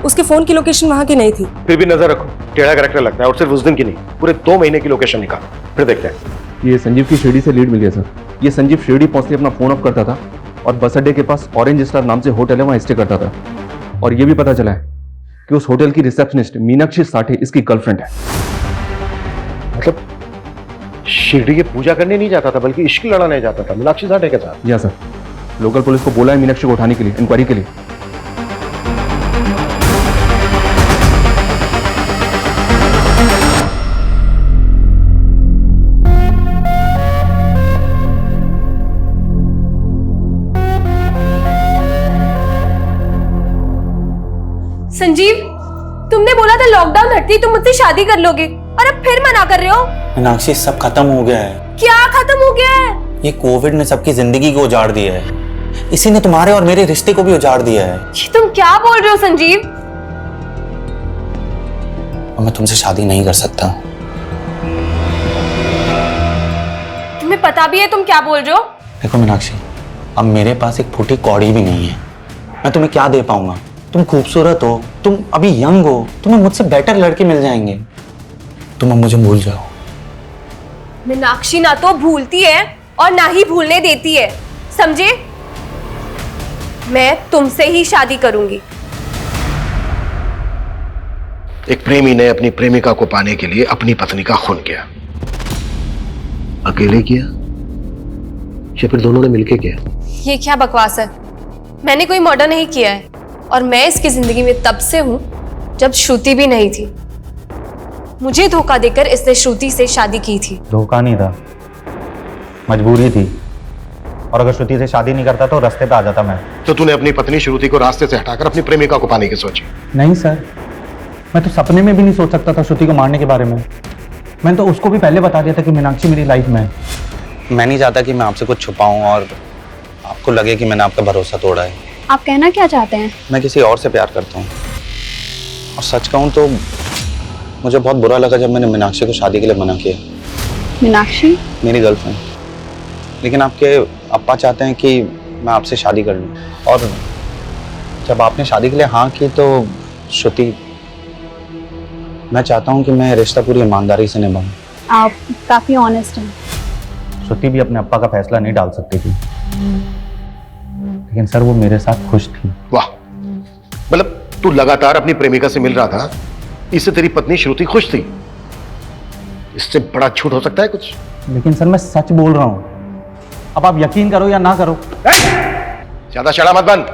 उसके फोन की लोकेशन वहां की नहीं थी। फिर भी नजर रखो, टेढ़ा कैरेक्टर लगता है, और सिर्फ उस दिन की नहीं, पूरे 2 महीने की लोकेशन निकालो, फिर देखते हैं। ये संजीव की शिरडी से लीड मिली है सर। ये संजीव शिरडी पहुंचते अपना फोन ऑफ करता था और बस अड्डे के पास ऑरेंज स्टार नाम से होटल है, वहां स्टे करता था। और ये भी पता चला है कि उस होटल की रिसेप्शनिस्ट मीनाक्षी साठे इसकी गर्लफ्रेंड है। मतलब शिरडी की पूजा करने नहीं जाता था, बल्कि इश्क लड़ाने जाता था मीनाक्षी साठे के साथ। जी हाँ सर, लोकल पुलिस को बोला है मीनाक्षी को उठाने के लिए, इंक्वायरी के लिए। संजीव, तुमने बोला था लॉकडाउन हटती तुम मुझसे शादी कर लोगे, और अब फिर मना कर रहे हो। मीनाक्षी, सब खत्म हो गया है। क्या खत्म हो गया है? ये कोविड ने सबकी जिंदगी को उजाड़ दिया है। इसी ने तुम्हारे और मेरे रिश्ते को भी उजाड़ दिया है। ये तुम क्या बोल रहे हो संजीव? और मैं तुमसे शादी नहीं कर सकता। तुम्हें पता भी है तुम क्या बोल रहे हो? देखो मीनाक्षी, अब मेरे पास एक फूटी कौड़ी भी नहीं है। मैं तुम्हें क्या दे पाऊंगा? तुम खूबसूरत हो, तुम अभी यंग हो, तुम्हें मुझसे बेटर लड़के मिल जाएंगे। तुम अब मुझे भूल जाओ। मीनाक्षी ना तो भूलती है और ना ही भूलने देती है, समझे? मैं तुमसे ही शादी करूंगी। एक प्रेमी ने अपनी प्रेमिका को पाने के लिए अपनी पत्नी का खून किया। अकेले किया या फिर दोनों ने मिलकर किया? ये क्या बकवास है? मैंने कोई मर्डर नहीं किया है, और मैं इसकी जिंदगी में तब से हूं जब श्रुति भी नहीं थी। मुझे धोखा देकर इसने श्रुति से शादी की थी। धोखा नहीं था, मजबूरी थी। और अगर श्रुति से शादी नहीं करता तो रास्ते पे आ जाता मैं। तो तूने अपनी पत्नी श्रुति को रास्ते से हटाकर अपनी प्रेमिका को पाने की सोची? नहीं सर, मैं तो सपने में भी नहीं सोच सकता था श्रुति को मारने के बारे में। मैंने तो उसको भी पहले बता दिया था कि मीनाक्षी मेरी लाइफ में है। मैं नहीं चाहता कि मैं आपसे कुछ छुपाऊं और आपको लगे कि मैंने आपका भरोसा तोड़ा है। आप कहना क्या चाहते हैं? मैं किसी और से प्यार करता हूँ, और सच कहूँ तो मुझे बहुत बुरा लगा जब मैंने मीनाक्षी को शादी के लिए मना किया। मीनाक्षी? मेरी गर्लफ्रेंड। लेकिन आपके अप्पा चाहते हैं कि मैं आपसे शादी कर लूँ, और जब आपने शादी के लिए हाँ की तो श्रुति, मैं चाहता हूँ कि मैं रिश्ता पूरी ईमानदारी से निभाऊं। आप काफी ऑनेस्ट हैं। श्रुति भी अपने अप्पा का फैसला नहीं डाल सकती थी, लेकिन सर वो मेरे साथ खुश थी। वाह, मतलब तू लगातार अपनी प्रेमिका से मिल रहा था, इससे तेरी पत्नी श्रुति खुश थी? इससे बड़ा झूठ हो सकता है कुछ? लेकिन सर मैं सच बोल रहा हूं, अब आप यकीन करो या ना करो। ज्यादा शड़ा मत बंद,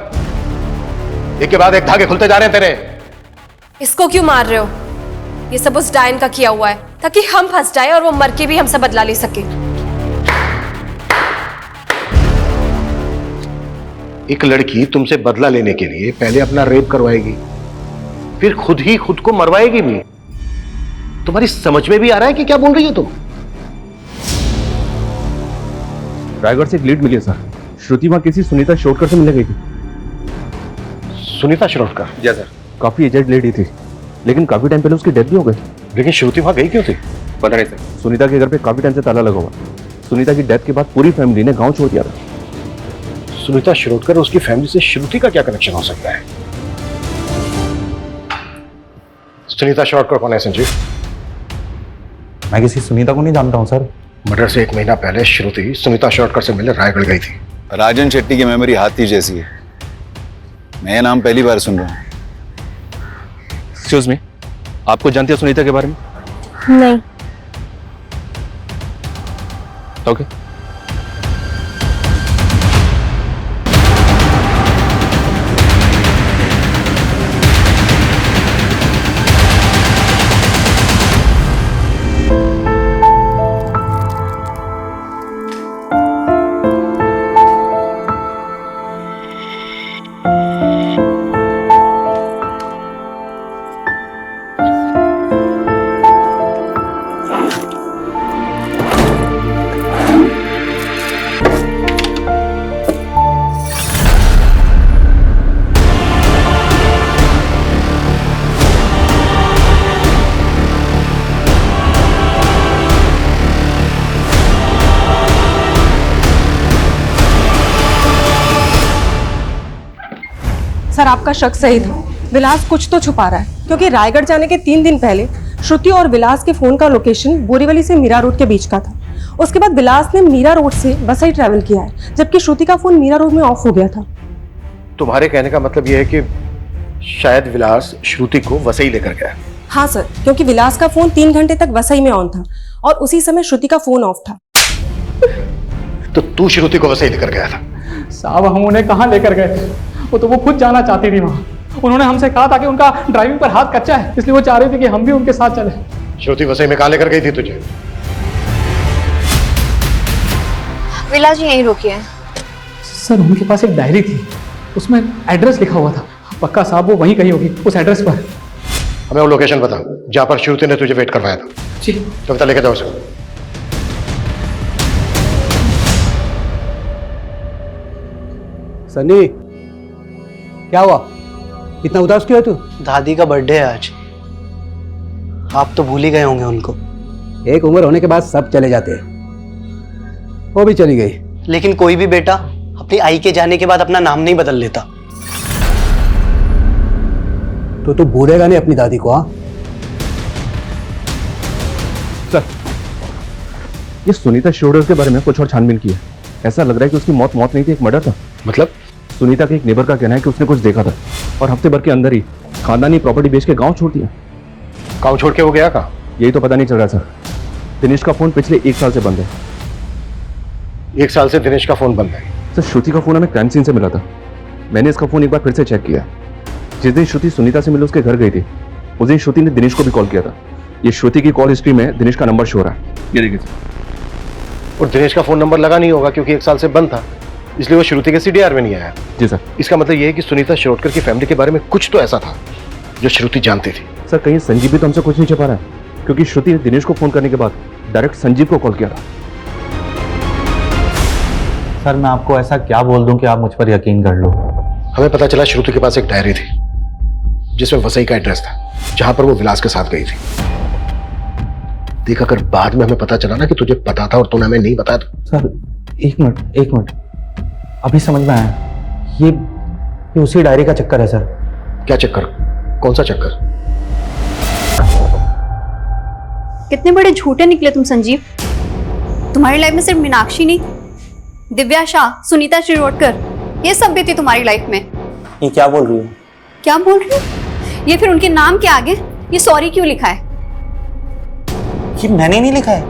एक के बाद एक धागे खुलते जा रहे हैं तेरे। इसको क्यों मार रहे हो? ये सब उस डायन का किया हुआ है ताकि हम फंस जाए और वो मर के भी हमसे बदला ले सके। एक लड़की तुमसे बदला लेने के लिए पहले अपना रेप करवाएगी, फिर खुद ही खुद को मरवाएगी भी। तुम्हारी समझ में भी आ रहा है कि क्या बोल रही हो तुम? रायगढ़ से एक लीड मिली है सर। श्रुति वहां किसी सुनीता शिरोडकर से मिलने गई थी। सुनीता शिरोडकर? जी सर। काफी एजेड लेडी थी, लेकिन काफी टाइम पहले उसकी डेथ भी हो गई। लेकिन श्रुति वहां गई क्यों थी? पता नहीं सर। सुनीता के घर पे काफी टाइम से ताला लगा हुआ। सुनीता की डेथ के बाद पूरी फैमिली ने गांव छोड़ दिया था। सुनीता शिरोडकर और उसकी फैमिली से श्रुति का क्या कनेक्शन हो सकता है? सुनीता शिरोडकर कौन है संजीव? मैं किसी सुनीता को नहीं जानता हूं सर। मर्डर से 1 महीना पहले श्रुति सुनीता शिरोडकर से मिलने रायगढ़ गई थी। राजन शेट्टी की मेमोरी हाथी जैसी है। मैं ये नाम पहली बार सुन रहा हूँ। एक्सक्यूज मी, आपको जानती है सुनीता के बारे में? नहीं। ओके। सर आपका शक सही था, विलास कुछ तो छुपा रहा है, क्योंकि रायगढ़ जाने के 3 दिन पहले श्रुति और विलास के फोन का लोकेशन बोरीवली से मीरा रोड के बीच का था। उसके बाद विलास ने मीरा रोड से वसई ट्रैवल किया है, जबकि श्रुति का फोन मीरा रोड में ऑफ हो गया था। तुम्हारे कहने का मतलब यह है कि शायद विलास श्रुति को वसई लेकर गया? हाँ सर, क्योंकि विलास का फोन 3 घंटे तक वसई में ऑन था और उसी समय श्रुति का फोन ऑफ था। तो तू श्रुति को वसई लेकर गया था? साहब हम उन्हें कहाँ लेकर गए थे, वो खुद जाना चाहती थी वहाँ। उन्होंने हमसे कहा था कि उनका ड्राइविंग पर हाथ कच्चा है, इसलिए वो चाह रही थी कि हम भी उनके साथ चले। श्रुति वसई में कहाँ लेकर गई थी तुझे? विलास जी यहीं रुकिए। सर उनके पास एक डायरी थी, उसमें एड्रेस लिखा हुआ था। पक्का साहब वो वहीं कहीं होगी, उस एड्रेस पर। हमें वो लोकेशन बता जहाँ पर श्रुति ने तुझे वेट करवाया था। जी। तो बता, लेकर जाओ उसे। सनी, क्या हुआ? इतना उदास क्यों है तू? दादी का बर्थडे है आज, आप तो भूल ही गए होंगे उनको। एक उम्र होने के बाद सब चले जाते हैं, वो भी चली गई। लेकिन कोई भी बेटा अपनी आई के जाने के बाद अपना नाम नहीं बदल लेता। तो तू भूलेगा नहीं अपनी दादी को? हाँ सर, ये सुनीता शिरोडकर के बारे में कुछ और छानबीन की है। ऐसा लग रहा है कि उसकी मौत नहीं थी, एक मर्डर था। मतलब? सुनीता के एक नेबर का कहना है कि उसने कुछ देखा था और हफ्ते भर के अंदर ही खानदानी प्रॉपर्टी बेच के गांव छोड़ दिया। गांव छोड़ के वो गया कहाँ? यही तो पता नहीं चल रहा सर। दिनेश का फोन पिछले 1 साल से बंद है। 1 साल से दिनेश का फोन बंद है? सर श्रुति का फोन हमें क्राइम सीन से मिला था। मैंने इसका फोन एक बार फिर से चेक किया। जिस दिन श्रुति सुनीता से मिले उसके घर गई थी, उस दिन श्रुति ने दिनेश को भी कॉल किया था। ये श्रुति की कॉल हिस्ट्री में दिनेश का नंबर शो हो रहा है, ये देखिए सर। और दिनेश का फोन नंबर लगा नहीं होगा क्योंकि 1 साल से बंद था, इसलिए वो श्रुति के सीडीआर में नहीं आया। जी सर। इसका मतलब ये है कि सुनीता शिरोडकर की फैमिली के बारे में कुछ तो ऐसा था जो श्रुति जानती थी। सर कहीं संजीव भी तो हमसे कुछ नहीं छिपा रहा है, क्योंकि श्रुति ने दिनेश को फोन करने के बाद डायरेक्ट संजीव को कॉल किया था। सर मैं आपको ऐसा क्या बोल दूं कि आप मुझ पर यकीन कर लो? हमें पता चला श्रुति के पास एक डायरी थी जिसमें वसई का एड्रेस था, जहां पर वो विलास के साथ गई थी। देख, अगर बाद में हमें पता चला ना कि तुझे पता था और तूने हमें नहीं बताया तो। सर एक मिनट, अभी समझ में आया। ये उसी डायरी का चक्कर है सर। क्या चक्कर? कौन सा चक्कर? कितने बड़े झूठे निकले तुम संजीव। तुम्हारी लाइफ में सिर्फ मीनाक्षी नहीं, दिव्या शाह, सुनीता शिरोडकर, ये सब भी थी तुम्हारी लाइफ में। ये क्या बोल रही हो? क्या बोल रही हो? ये फिर उनके नाम के आगे ये सॉरी क्यों लिखा है? ये मैंने नहीं लिखा है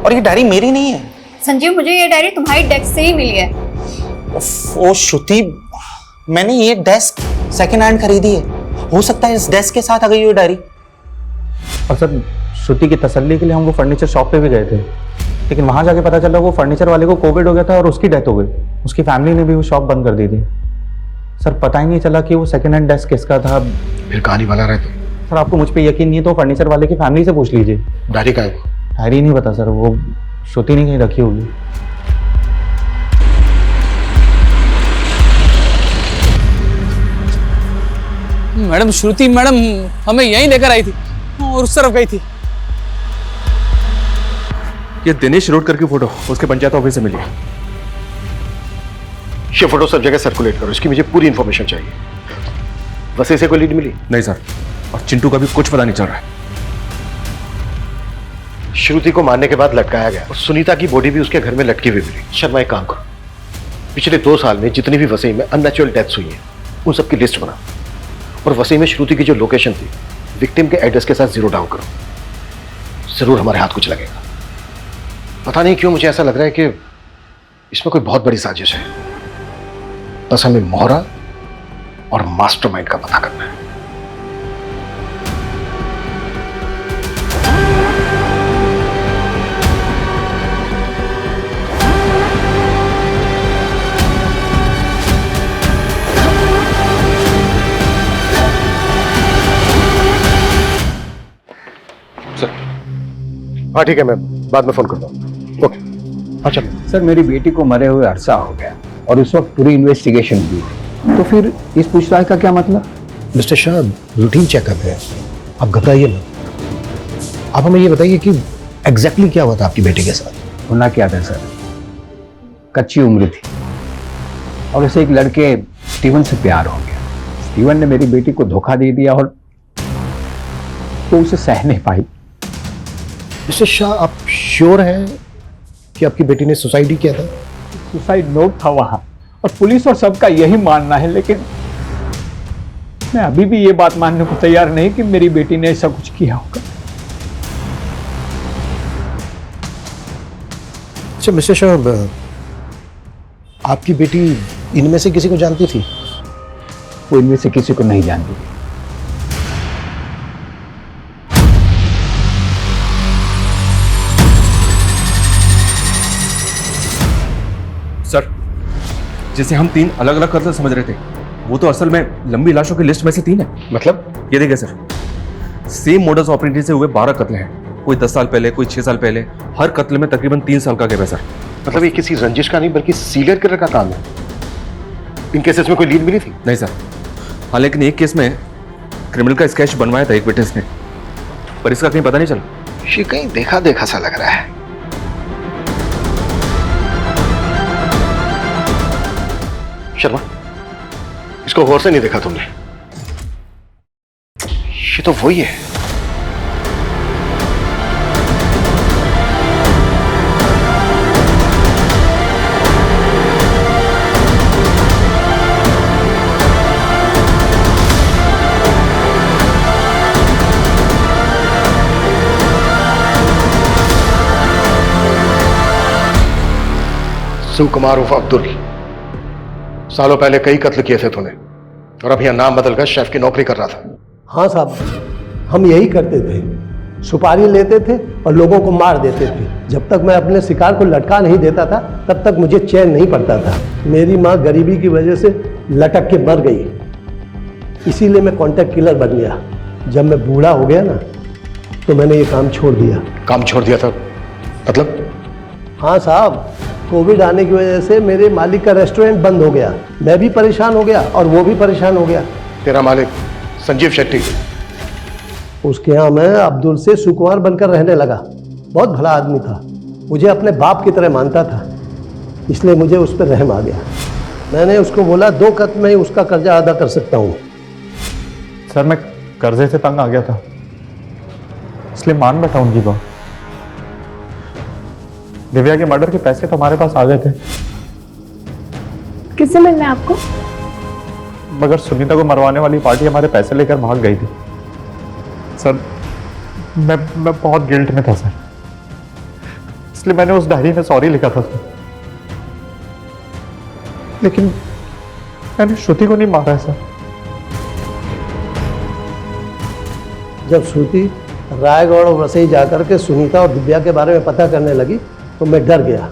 और ये डायरी मेरी नहीं है। संजीव, मुझे ये डायरी तुम्हारी डेस्क से ही मिली है। ओ श्रुति, मैंने ये डेस्क सेकंड हैंड खरीदी है। हो सकता है इस डेस्क के साथ आ गई वो डायरी। और सर श्रुति की तसल्ली के लिए हम वो फर्नीचर शॉप पे भी गए थे, लेकिन वहां जाके पता चला वो फर्नीचर वाले को कोविड हो गया था और उसकी डेथ हो गई। उसकी फैमिली ने भी वो शॉप बंद कर दी थी। सर पता ही नहीं चला कि वो सेकंड हैंड डेस्क किसका था। फिर कहानी बना रहे थे। सर आपको मुझ पे यकीन नहीं है तो फर्नीचर वाले की फैमिली से पूछ लीजिए। डायरी का है? डायरी नहीं पता सर, वो श्रुति ने कहीं रखी होगी। मैडम श्रुति मैडम हमें यहीं लेकर आई थी और उस तरफ गई थी। ये दिनेश रोडकर की फोटो उसके पंचायत ऑफिस से मिली है। ये फोटो सब जगह सर्कुलेट करो, इसकी मुझे पूरी इंफॉर्मेशन चाहिए। वैसे से कोई लीड मिली? नहीं सर, और चिंटू का भी कुछ पता नहीं चल रहा है। श्रुति को मारने के बाद लटकाया गया और सुनीता की बॉडी भी उसके घर में लटकी हुई मिली। शर्मा एक काम करो, पिछले 2 साल में जितनी भी वसई में अननेचुरल डेथ्स हुई हैं उन सबकी लिस्ट बना और वसई में श्रुति की जो लोकेशन थी विक्टिम के एड्रेस के साथ जीरो डाउन करो। जरूर हमारे हाथ कुछ लगेगा। पता नहीं क्यों मुझे ऐसा लग रहा है कि इसमें कोई बहुत बड़ी साजिश है। बस हमें मोहरा और मास्टरमाइंड का पता करना है। हाँ ठीक है, मैं बाद में फोन करता हूँ। ओके, अच्छा सर मेरी बेटी को मरे हुए अरसा हो गया और उस वक्त पूरी इन्वेस्टिगेशन हुई थी, तो फिर इस पूछताछ का क्या मतलब? मिस्टर शाह, रूटीन चेकअप है, आप घबराइए मत। आप हमें ये बताइए कि एग्जैक्टली क्या हुआ था आपकी बेटी के साथ? होना क्या था सर, कच्ची उम्र थी और उसे एक लड़के स्टीवन से प्यार हो गया। स्टीवन ने मेरी बेटी को धोखा दे दिया और तो उसे सह नहीं पाई। मिस्टर शाह, आप श्योर हैं कि आपकी बेटी ने सुसाइड ही किया था? सुसाइड नोट था वहां और पुलिस और सबका यही मानना है, लेकिन मैं अभी भी ये बात मानने को तैयार नहीं कि मेरी बेटी ने ऐसा कुछ किया होगा। अच्छा मिस्टर शाह, आपकी बेटी इनमें से किसी को जानती थी? वो इनमें से किसी को नहीं जानती थी। सर, जिसे हम 3 अलग अलग कत्ल समझ रहे थे वो तो असल में लंबी लाशों की लिस्ट में से 3 है। मतलब? ये देखिए सर, सेम मोडस ऑपरेंडी से हुए 12 कत्ल हैं। कोई 10 साल पहले, कोई 6 साल पहले। हर कत्ल में तकरीबन 3 साल का गैप है सर। मतलब ये किसी रंजिश का नहीं बल्कि सीरियल किलर का काम है। इन केसेस में कोई लीड मिली थी? नहीं सर। हाँ, लेकिन एक केस में क्रिमिनल का स्केच बनवाया था एक विटनेस ने, पर इसका कहीं पता नहीं चला। ये कहीं देखा देखा सा लग रहा है। शर्मा, इसको गौर से नहीं देखा तुमने? ये तो वही है। शिव कुमार उर्फ अब्दुल, सालों पहले कई कत्ल किए थे तूने और अब यहाँ नाम बदलकर शेफ की नौकरी कर रहा था। हाँ साहब, हम यही करते थे, सुपारी लेते थे और लोगों को मार देते थे। जब तक मैं अपने शिकार को लटका नहीं देता था तब तक मुझे चैन नहीं पड़ता था। मेरी माँ गरीबी की वजह से लटक के मर गई, इसीलिए मैं कॉन्ट्रैक्ट किलर बन गया। जब मैं बूढ़ा हो गया ना तो मैंने ये काम छोड़ दिया। काम छोड़ दिया था मतलब? हाँ साहब, कोविड आने की वजह से मेरे मालिक का रेस्टोरेंट बंद हो गया, मैं भी परेशान हो गया और वो भी परेशान हो गया। तेरा मालिक संजीव शेट्टी, उसके यहाँ मैं अब्दुल से सुकुमार बनकर रहने लगा। बहुत भला आदमी था, मुझे अपने बाप की तरह मानता था, इसलिए मुझे उस पर रहम आ गया। मैंने उसको बोला 2 कत में ही उसका कर्जा अदा कर सकता हूँ। सर मैं कर्जे से तंग आ गया था, इसलिए मान बैठा उनकी बात। दिव्या के मर्डर के पैसे तो हमारे पास आ गए थे, किससे मिलना है आपको? मगर सुनीता को मरवाने वाली पार्टी हमारे पैसे लेकर भाग गई थी। सर मैं बहुत गिल्ट में था सर, इसलिए मैंने उस डायरी में सॉरी लिखा था सर। लेकिन मैंने श्रुति को नहीं मारा है सर। जब श्रुति रायगढ़ और वसई जाकर के सुनीता और दिव्या के बारे में पता करने लगी तो मैं डर गया।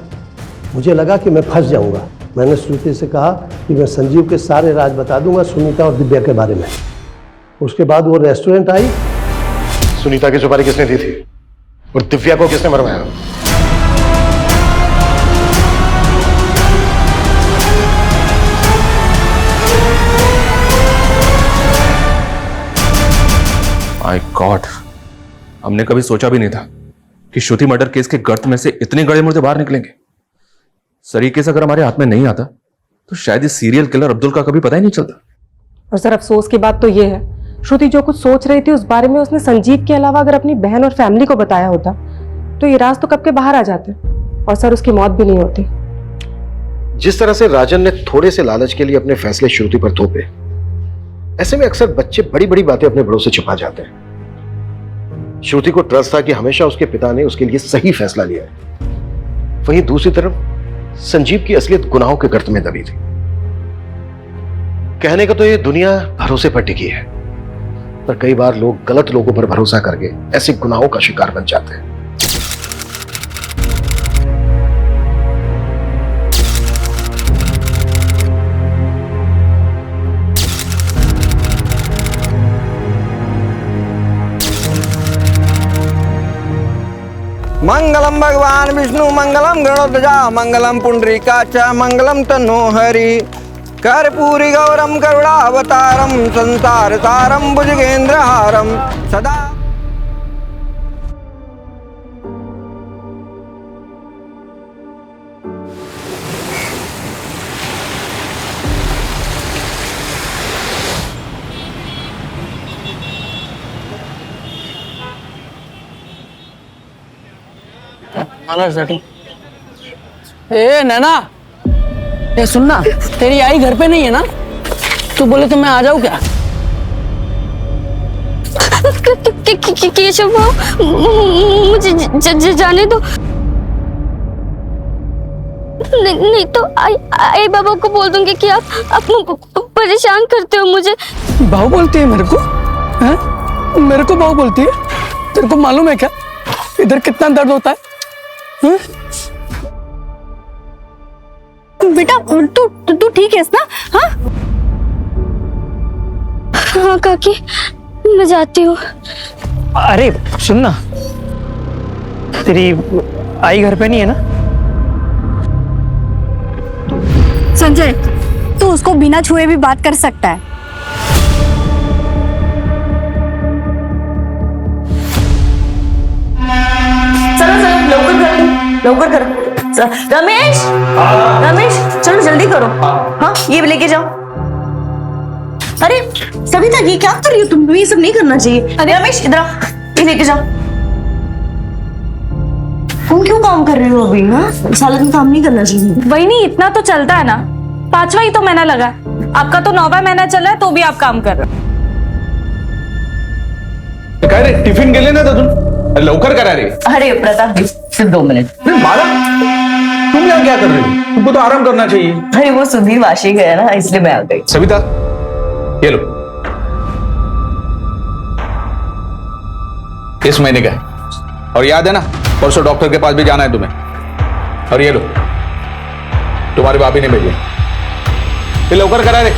मुझे लगा कि मैं फंस जाऊंगा। मैंने श्रुति से कहा कि मैं संजीव के सारे राज बता दूंगा सुनीता और दिव्या के बारे में। उसके बाद वो रेस्टोरेंट आई। सुनीता की सुपारी किसने दी थी और दिव्या को किसने मरवाया? माय गॉड, हमने कभी सोचा भी नहीं था कि श्रुति मर्डर केस के गर्त में से इतने गड़े मुर्दे बाहर निकलेंगे। सर ये केस अगर हमारे हाथ में नहीं आता तो शायद इस सीरियल किलर अब्दुल का कभी पता ही नहीं चलता। और सर अफसोस की बात तो ये है, श्रुति जो कुछ सोच रही थी उस बारे में उसने संजीव के अलावा अगर अपनी बहन और फैमिली को बताया होता तो ये राज तो कब के बाहर आ जाते और सर उसकी मौत भी नहीं होती। जिस तरह से राजन ने थोड़े से लालच के लिए अपने फैसले श्रुति पर थोपे, ऐसे में अक्सर बच्चे बड़ी बड़ी बातें अपने बड़ों से छुपा जाते हैं। श्रुति को ट्रस्ट था कि हमेशा उसके पिता ने उसके लिए सही फैसला लिया है। वहीं दूसरी तरफ संजीव की असलियत गुनाहों के गर्त में दबी थी। कहने का तो ये दुनिया भरोसे पर टिकी है, पर कई बार लोग गलत लोगों पर भरोसा करके ऐसे गुनाहों का शिकार बन जाते हैं। मंगलम भगवान विष्णु मंगलम गणोत्तजा मंगलम पुंडरीकाच मंगलम तनोहरि कर्पूरी गौरम करुणावतारम संसार सारम भुजगेंद्रहारम सदा। ए नैना, ये सुनना, तेरी आई घर पे नहीं है ना? तू बोले तो मैं आ जाऊँ क्या? केशव मुझे जाने दो। नहीं तो आई बाबा को बोल दूंगी कि आप परेशान करते हो मुझे। भाव बोलती है मेरे को? हैं? मेरे को भाव बोलती है? तेरे को मालूम है क्या इधर कितना दर्द होता है? बेटा तू ठीक है ना? हाँ हाँ काकी, मैं जाती हूँ। अरे सुन ना, तेरी आई घर पे नहीं है ना? संजय, तू उसको बिना छुए भी बात कर सकता है। लवकर करो। रमेश, रमेश चलो जल्दी करो। हाँ ये लेके जाओ। अरे सविता ये क्या कर रही हो तुम? ये सब नहीं करना चाहिए। अरे रमेश इधर आओ, ये लेके जाओ। तुम क्यों काम कर रहे हो अभी? हाँ साल में काम नहीं करना चाहिए। वही नहीं, इतना तो चलता है ना। 5वां ही तो महीना लगा, आपका तो 9वां महीना चल रहा है तो भी आप काम कर रहे हो। टिफिन गेले ना तुम लवकर करा रे। अरे प्रताप सिर्फ 2 मिनट। बाला तुम यहाँ क्या कर रही हो? तुमको तो आराम करना चाहिए। अरे वो सुधीर वाशी गया ना, इसलिए मैं आ गई। सविता ये लो, इस महीने का है और याद है ना परसों डॉक्टर के पास भी जाना है तुम्हें। और ये लो तुम्हारे भाभी ने भेजे, ये लवकर करा रे।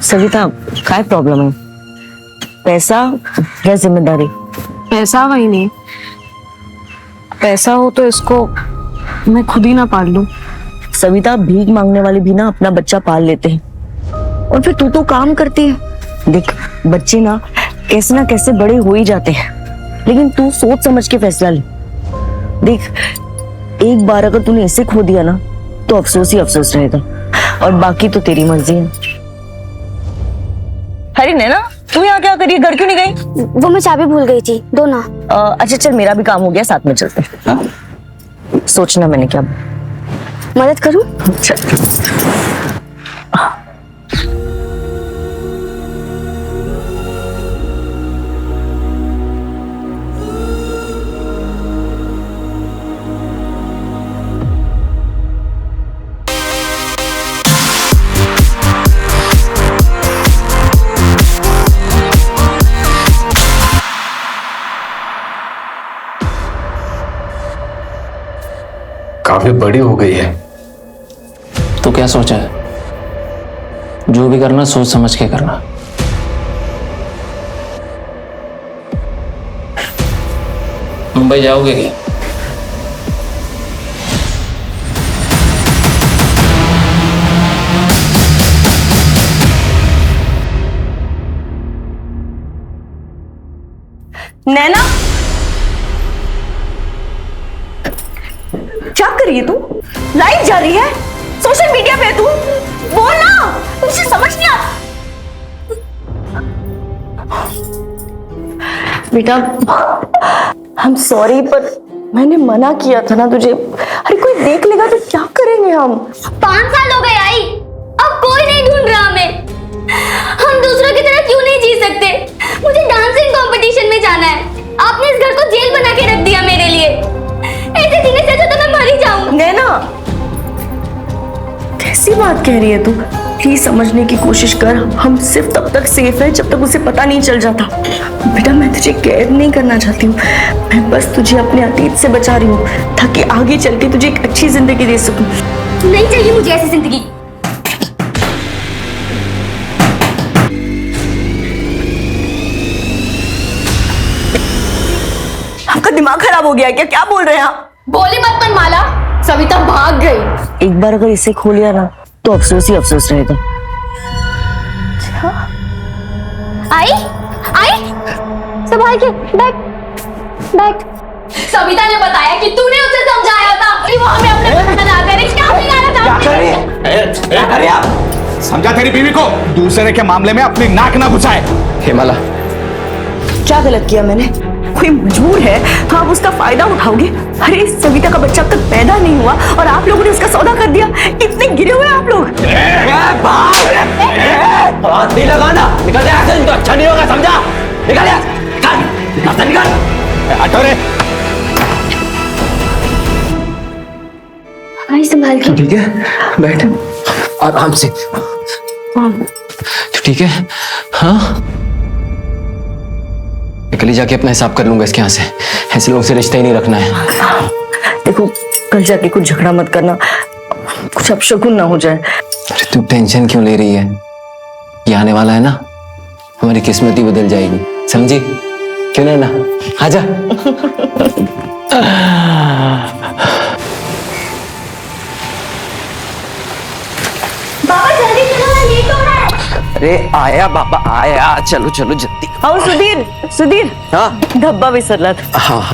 सविता काय प्रॉब्लम है? पैसा या जिम्मेदारी? पैसा वही नहीं, पैसा हो तो इसको मैं खुद ही ना पाल लूं। सविता, भीख मांगने वाले भी ना अपना बच्चा पाल लेते हैं, और फिर तू तो काम करती है। देख, बच्चे ना कैसे बड़े हो ही जाते हैं, लेकिन तू सोच समझ के फैसला ले। देख, एक बार अगर तूने इसे खो दिया ना तो अफसोस ही अफसोस रहेगा, और बाकी तो तेरी मर्जी है। अरे नैना, तू यहाँ क्या करी, घर क्यों नहीं गई? वो मैं चाबी भूल गई थी, दो ना। अच्छा चल, मेरा भी काम हो गया, साथ में चलते हैं। सोचना मैंने क्या मदद करूं? चल। काफी बड़ी हो गई है। तो क्या सोचा है? जो भी करना सोच समझ के करना। मुंबई जाओगे क्या? नैना, क्या कर रही है तू? लाइव जा रही है सोशल मीडिया पे, तू बोल ना, तुझे समझ नहीं आता? बेटा, आई एम सॉरी, पर मैंने मना किया था ना तुझे। अरे कोई देख लेगा तो क्या करेंगे हम? 5 साल हो गए आई, अब कोई नहीं ढूंढ रहा हमें। हम दूसरों की तरह क्यों नहीं जी सकते? मुझे डांसिंग कंपटीशन में जाना है। आपने इस घर को जेल बना के रख दिया मेरे लिए। ऐसे जीने से अच्छा तो मैं मर ही जाऊं। नैना, कैसी बात कह रही है तू? प्लीज समझने की कोशिश कर। हम सिर्फ तब तक सेफ है जब तक उसे पता नहीं चल जाता। बेटा, मैं तुझे कैद नहीं करना चाहती हूँ, मैं बस तुझे अपने अतीत से बचा रही हूँ ताकि आगे चल के तुझे एक अच्छी जिंदगी दे सकूं। नहीं चाहिए मुझे ऐसी जिंदगी। आपका दिमाग खराब हो गया क्या? क्या बोल रहे हैं आप? बोली मत माला, सविता भाग गई। एक बार अगर इसे खो लिया ना तो अफसोस ही अफसोस रहेगा। आई आई, संभाल के, बैठ बैठ। सविता ने बताया कि तूने उसे समझाया था कि वो हमें अपने पसंद ना करे। क्या बिगाड़ा था? क्या कर रहे आप? समझा तेरी बीवी को दूसरे के मामले में अपनी नाक ना घुसाए। हेमाला, क्या गलत किया मैंने? कोई मजबूर है तो आप उसका फायदा उठाओगे? अरे सविता का बच्चा अब तक पैदा नहीं हुआ और आप लोगों ने उसका सौदा कर दिया। कितने गिरे हुए आप लोग। हाथ नहीं लगाना, निकल जा यहाँ से, तो अच्छा नहीं होगा, समझा? निकल जा, निकल, निकल, हटो रे। आई संभाल के। ठीक है, बैठ आराम से। तो ठीक है, हाँ? कल ही जाके अपना हिसाब कर लूंगा इसके यहाँ से। ऐसे लोगों से रिश्ता ही नहीं रखना है। देखो, कल जाके कुछ झगड़ा मत करना, कुछ अपशकुन ना हो जाए। अरे तू टेंशन क्यों ले रही है? ये आने वाला है ना, हमारी किस्मत ही बदल जाएगी, समझी? क्यों ना? आजा। बाबा जल्दी चलो, मैं लेट हो रहा है। अरे आया बाबा, आया, चलो चलो जल्दी। आओ सुधीर, सुधीर। हाँ धब्बा विसरला था। हाँ,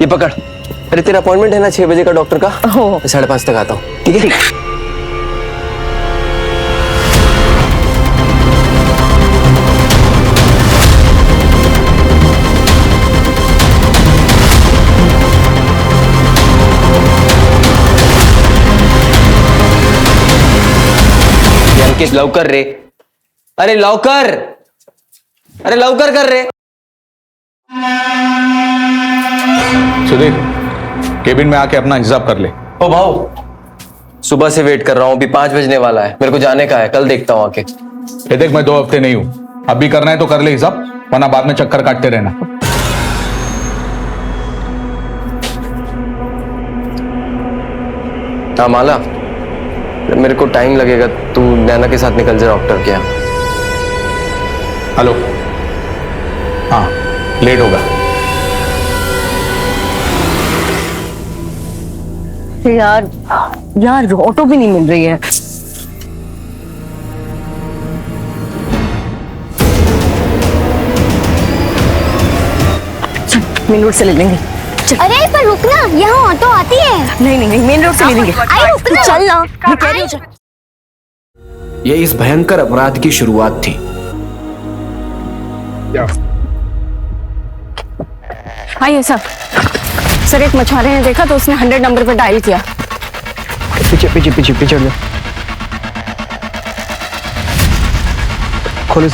ये पकड़। अरे तेरा अपॉइंटमेंट है ना 6 बजे का डॉक्टर का? हो। 5:30 तक आता हूँ, ठीक है? अंकित लवकर रे, अरे लवकर, अरे लवकर कर रे। सुधीर, केबिन में आके अपना हिसाब कर ले। ओ भाऊ, सुबह से वेट कर रहा हूँ, अभी 5 बजने वाला है, मेरे को जाने का है, कल देखता हूँ आके। ये देख, मैं 2 हफ्ते नहीं हूं, अभी करना है तो कर ले हिसाब, वरना बाद में चक्कर काटते रहना। हाँ माला, मेरे को टाइम लगेगा, तू नैना के साथ निकल जा डॉक्टर के यहाँ। हेलो, हाँ लेट होगा। यार यार ऑटो भी नहीं मिल रही है। मेन रोड से ले लेंगे। अरे पर रुकना, यहाँ ऑटो आती है। नहीं नहीं नहीं, मेन रोड से ले लेंगे। आई रुकना, चल ना, मैं कह रही हूँ। ये इस भयंकर अपराध की शुरुआत थी। आइए सर। सर एक मछुआरे ने देखा तो उसने 100 नंबर पर डायल किया। पीछे पीछे पीछे पीछे हट जाओ। खोलो।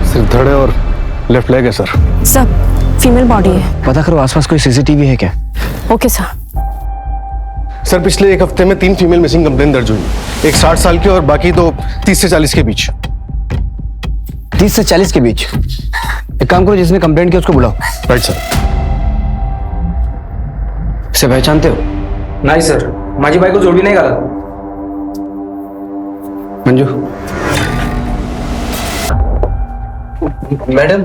सिर्फ धड़े और लेफ्ट लेग है सर। सर फीमेल बॉडी है। पता करो आसपास कोई सीसीटीवी है क्या? Okay sir. सर पिछले एक हफ्ते में 3 फीमेल मिसिंग कंप्लेन दर्ज हुई। एक 60 साल की और बाकी 2 30 से 40 के बीच। 30 से 40 के बीच? एक काम करो, जिसने कंप्लेंट किया उसको बुलाओ। Right sir. इसे पहचानते हो? नहीं सर, माझी बाई को जोड़ी नहीं करा। मंजू। मैडम,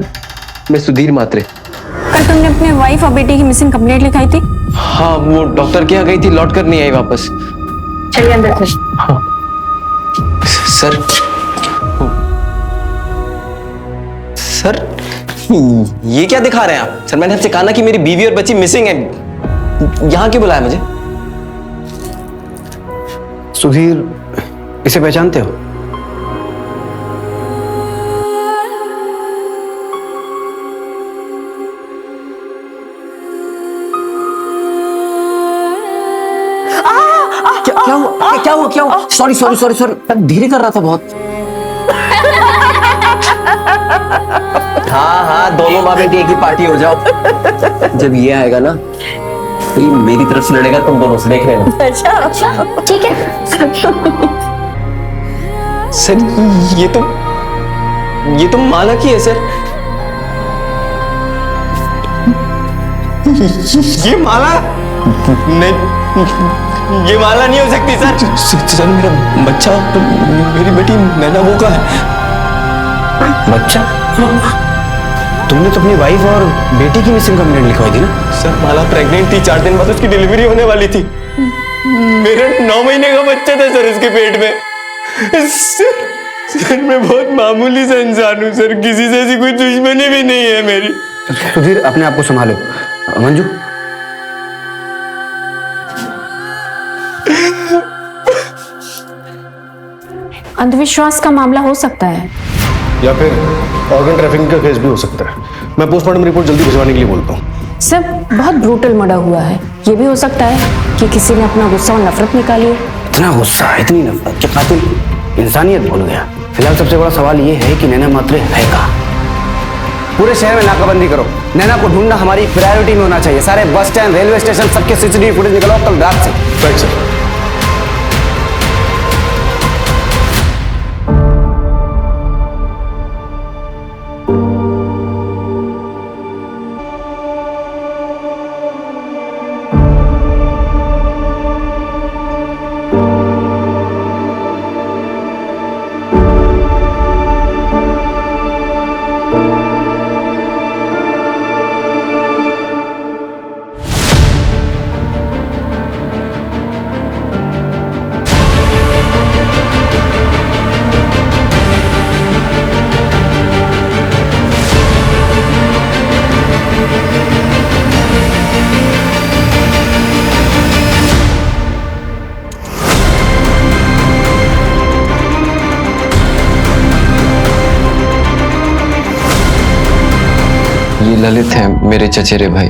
मैं सुधीर मात्रे। कल तुमने अपने वाइफ और बेटी की मिसिंग कंप्लेंट लिखाई थी। हाँ, वो डॉक्टर के यहाँ गई थी, लौट कर नहीं आई वापस। चलिए अंदर से। हाँ। सर सर ये क्या दिखा रहे हैं आप? सर मैंने आपसे कहा ना कि मेरी बीवी और बच्ची मिसिंग है। यहाँ क्यों बुलाया मुझे? सुधीर, इसे पहचानते हो? क्या हुआ? सॉरी सॉरी सॉरी सॉरी, मैं धीरे कर रहा था बहुत। हाँ, दोनों माँ बेटी एक ही पार्टी हो जाओ। जब ये आएगा ना तो ये मेरी तरफ से लड़ेगा, तुम दोनों से देख लेना। अच्छा ठीक है। सर ये तो माला की है सर। ये माला नहीं, ये माला नहीं हो सकती सर। सर मेरा बच्चा, मेरी बेटी नैना वो का है। बच्चा? तुमने तो अपनी वाइफ और बेटी की मिसिंग कंप्लेंट लिखवाई थी ना? सर माला प्रेग्नेंट थी, 4 दिन बाद उसकी डिलीवरी होने वाली थी। मेरा 9 महीने का बच्चा था सर उसके पेट में। सर मैं बहुत मामूली सा इंसान हूँ सर, किसी से ऐसी कोई दुश्मनी भी नहीं है मेरी। सुधीर, अपने आप को संभालो। मंजू, अंधविश्वास का मामला हो सकता है या फिर ऑर्गन ट्रैफिकिंग का केस भी हो सकता है। मैं पोस्टमार्टम रिपोर्ट जल्दी भिजवाने के लिए बोलता हूँ। सर बहुत ब्रूटल मर्डर हुआ है। ये भी हो सकता है कि किसी ने अपना गुस्सा और नफरत निकाली है। इतना गुस्सा, इतनी नफरत कि कातिल इंसानियत भूल गया। फिलहाल सबसे बड़ा सवाल ये है कि नैना मात्रे है कहाँ? पूरे शहर में नाकाबंदी करो। नैना को ढूंढना हमारी प्रायोरिटी में होना चाहिए। सारे बस स्टैंड, रेलवे स्टेशन, सबके सीसीटीवी फुटेज निकलो कल रात से। Right sir. ये ललित हैं, मेरे चचेरे भाई।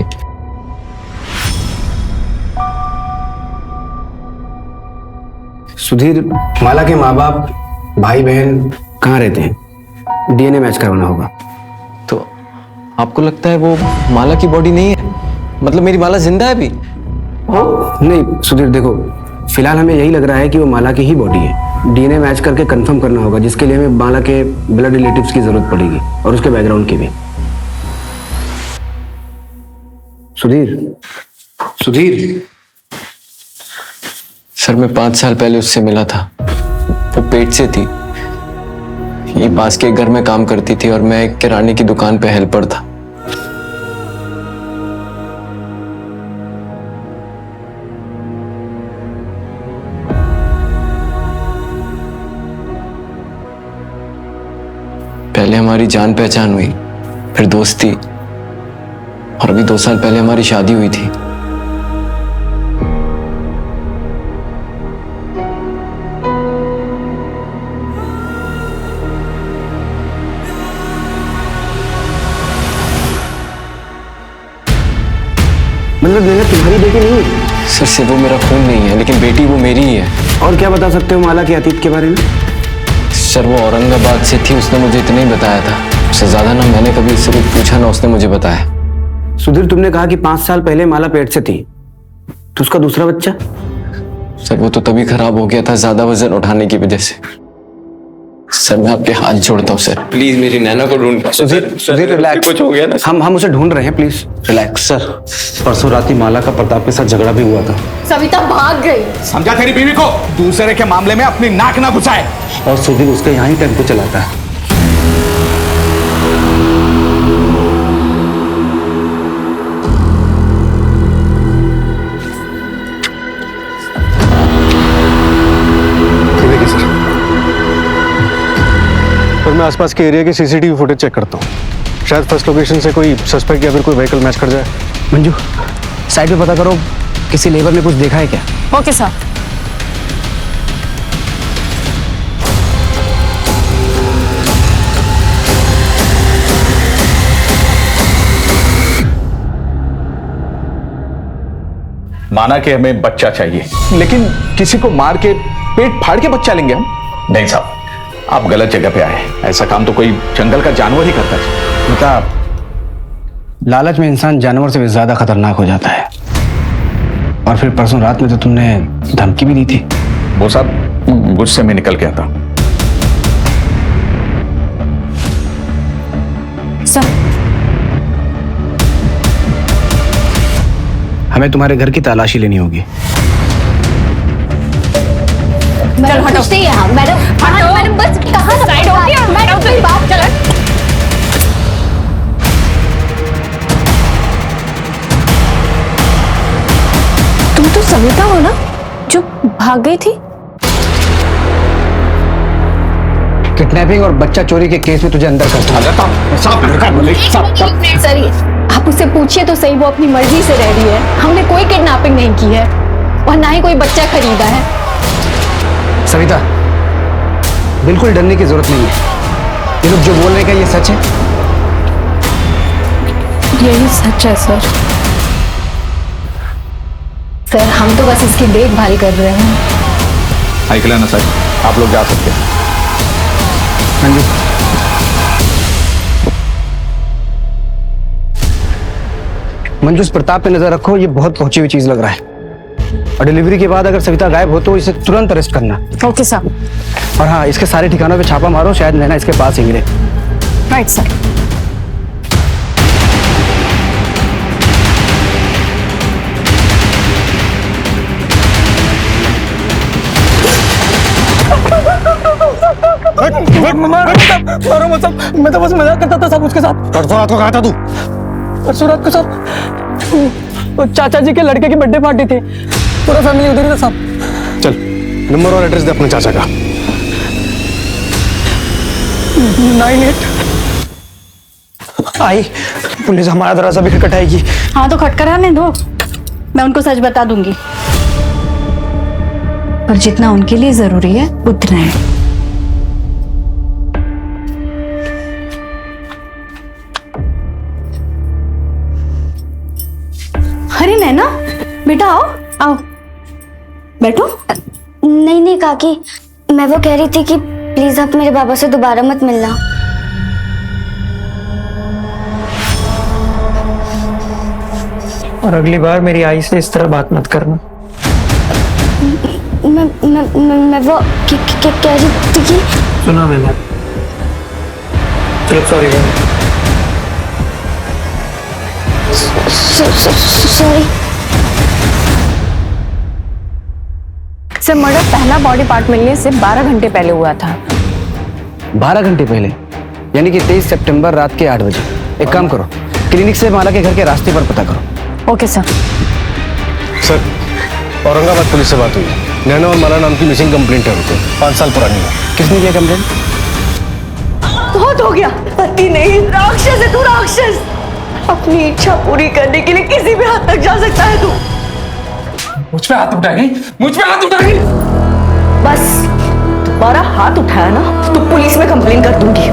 सुधीर, माला के माँ बाप, भाई बहन कहाँ रहते हैं? डीएनए मैच करवाना होगा। तो आपको लगता है वो माला की बॉडी नहीं है? मतलब मेरी माला जिंदा है अभी? नहीं सुधीर, देखो फिलहाल हमें यही लग रहा है कि वो माला की ही बॉडी है। डीएनए मैच करके कंफर्म करना होगा, जिसके लिए हमें माला के ब्लड रिलेटिव्स की जरूरत पड़ेगी और उसके बैकग्राउंड की भी। सुधीर सर मैं 5 साल पहले उससे मिला था। वो पेट से थी, ये पास के घर में काम करती थी और मैं एक किराने की दुकान पे हेल्पर था। पहले हमारी जान पहचान हुई, फिर दोस्ती, और अभी 2 साल पहले हमारी शादी हुई थी। मतलब नैना तुम्हारी बेटी नहीं है? सर से वो मेरा खून नहीं है, लेकिन बेटी वो मेरी ही है। और क्या बता सकते हो माला के अतीत के बारे में? सर वो औरंगाबाद से थी, उसने मुझे इतना ही बताया था। उससे ज्यादा ना मैंने कभी इससे कुछ पूछा, ना उसने मुझे बताया। सुधीर, तुमने कहा कि 5 साल पहले माला पेट से थी, तो उसका दूसरा बच्चा? सर वो तो तभी खराब हो गया था ज्यादा वजन उठाने की वजह से। सर मैं आपके हाथ जोड़ता हूँ सर, प्लीज मेरी नैना को ढूंढ। सुधीर रिलैक्स, कुछ हो गया ना? हम उसे ढूंढ रहे हैं, प्लीज रिलैक्स। सर परसों रात ही माला का प्रताप के साथ झगड़ा भी हुआ था। सविता भाग गई। समझा तेरी बीवी को, दूसरे के मामले में अपनी नाक ना घुसाए। और सुधीर उसका यहाँ ही टेम्पो चलाता है। पर मैं आसपास के एरिया के सीसीटीवी फुटेज चेक करता हूँ, शायद फर्स्ट लोकेशन से कोई सस्पेक्ट या फिर कोई व्हीकल मैच कर जाए। मंजू, साइड पे पता करो किसी लेबर ने कुछ देखा है क्या? Okay sir. माना कि हमें बच्चा चाहिए, लेकिन किसी को मार के पेट फाड़ के बच्चा लेंगे हम? नहीं साहब, आप गलत जगह पे आए। ऐसा काम तो कोई जंगल का जानवर ही करता है। बता, लालच में इंसान जानवर से भी ज्यादा खतरनाक हो जाता है। और फिर परसों रात में तो तुमने धमकी भी दी थी। वो साहब गुस्से में निकल गया था। सर हमें तुम्हारे घर की तलाशी लेनी होगी। मैडम हटो यहाँ। मैडम मैडम बस कहाँ साइड हो गया? मैडम मेरी बात चलो। तुम तो सविता हो ना जो भाग गई थी? किडनैपिंग और बच्चा चोरी के केस में तुझे अंदर कर सर आप उससे पूछिए तो सही, वो अपनी मर्जी से रह रही है। हमने कोई किडनैपिंग नहीं की है और ना ही कोई बच्चा खरीदा है। सविता, बिल्कुल डरने की जरूरत नहीं है। ये लोग जो बोल रहे हैं क्या ये सच है? यही सच है सर। सर हम तो बस इसकी देखभाल कर रहे हैं। आइकला ना सर, आप लोग जा सकते हैं। मंजू, इस प्रताप पे नजर रखो, ये बहुत पहुंची हुई चीज लग रहा है। और डिलीवरी के बाद अगर सविता गायब हो तो इसे तुरंत अरेस्ट करना। Okay sir. और हाँ, इसके सारे ठिकानों पे छापा मारो, शायद नैना इसके पास ही मिले। Right sir. मारो मत साहब, मैं तो बस मजाक करता था सब उसके साथ। परसों रात को कहा था तू? परसों रात को साहब वो चाचा जी के लड़के की बर्थडे पार्टी थी, पूरा फैमिली उधर ही था साहब। चल नंबर और एड्रेस दे अपने चाचा का। 98 आई पुलिस हमारा दरवाजा भी खटखटाएगी। हाँ तो खटखटाने दो, मैं उनको सच बता दूंगी, पर जितना उनके लिए जरूरी है उतना है। अरे नैना बेटा आओ आओ बैठो। नहीं नहीं काकी, मैं वो कह रही थी कि प्लीज आप मेरे बाबा से दोबारा मत मिलना। और अगली बार मेरी आई से इस तरह बात मत करना। मैं वो कह रही थी कि सुना मैंने। चलो सॉरी सॉरी। सर मर्डर पहला बॉडी पार्ट मिलने से 12 घंटे पहले हुआ था। 12 घंटे पहले, यानी कि 23 सितंबर रात के 8 बजे। एक काम करो, क्लिनिक से माला के घर के रास्ते पर पता करो। Okay sir. Sir Aurangabad police से बात हुई, नैना और माला नाम की मिसिंग कंप्लेंट है उनको, 5 साल पुरानी है। किसने किया कंप्लेंट? बहुत हो गया। पति नहीं, राक्षस है तू, राक्षस। अपनी इच्छा पूरी करने के लिए किसी भी हद तक जा सकता है तू। मुझ पे हाथ उठाएगी, मुझ पे हाथ उठाएगी। बस दोबारा हाथ उठाया ना तो पुलिस में कंप्लेन कर दूंगी।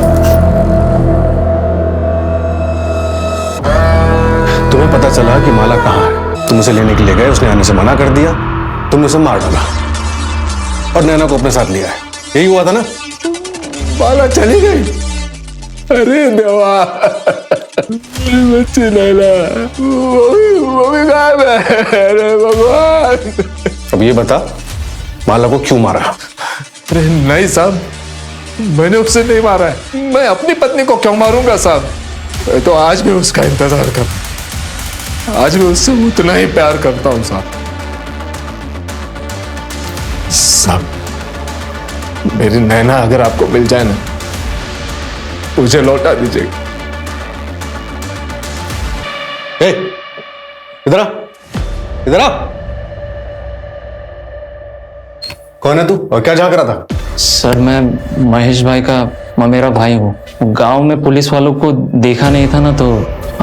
तुम्हें पता चला कि माला कहाँ है, तुम उसे लेने के लिए गए, उसने आने से मना कर दिया, तुमने उसे मार डाला और नैना को अपने साथ लिया है, यही हुआ था ना? माला चली गई। अरे देवा, बच्ची नैना वो भी गायब है। अरे भगवान। अब ये बता, माला को क्यों मारा? अरे नहीं साहब, मैंने उसे नहीं मारा है। मैं अपनी पत्नी को क्यों मारूंगा साहब? मैं तो आज भी उसका इंतजार करता, आज भी उससे उतना ही प्यार करता हूं साहब। साहब, मेरी नैना अगर आपको मिल जाए ना, मुझे लौटा दीजिएगा। इधर आ, इधर आ। कौन है तू और क्या झांक रहा था? सर मैं महेश भाई का ममेरा भाई हूँ। गांव में पुलिस वालों को देखा नहीं था ना, तो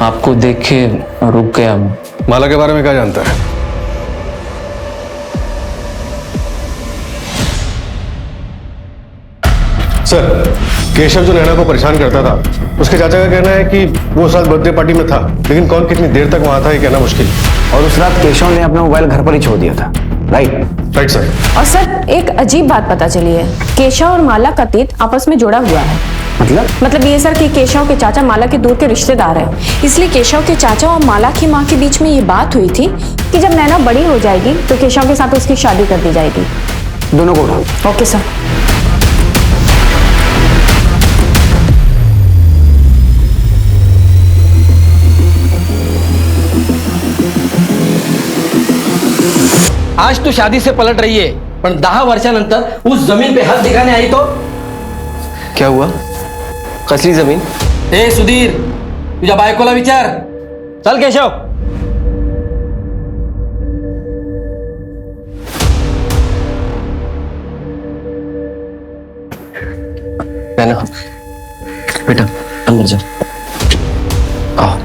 आपको देख के रुक गया मैं। माला के बारे में क्या जानता है? सर, केशव जो नैना को परेशान करता था, उसके चाचा का कहना है कि वो उस रात बर्थडे पार्टी में था, लेकिन कौन कितनी देर तक वहां था ये कहना मुश्किल। और उस रात केशव ने अपना मोबाइल घर पर ही छोड़ दिया था, राइट सर। और सर एक अजीब बात पता चली है, केशव और माला का तीत आपस में जुड़ा हुआ है। मतलब ये सर कि केशव के चाचा माला के दूर के रिश्तेदार हैं, इसलिए केशव के चाचा और माला की माँ के बीच में ये बात हुई थी कि जब नैना बड़ी हो जाएगी तो केशव के साथ उसकी शादी कर दी जाएगी। दोनों को उठाओ। Okay sir. आज तू शादी से पलट रही है, पण 10 वर्षानंतर उस जमीन पे हात दिखाने आई तो क्या हुआ? कसली जमीन? ए सुधीर, तुझ्या बायकोला विचार। चल केशव। नैना, बेटा अंदर जा। आओ।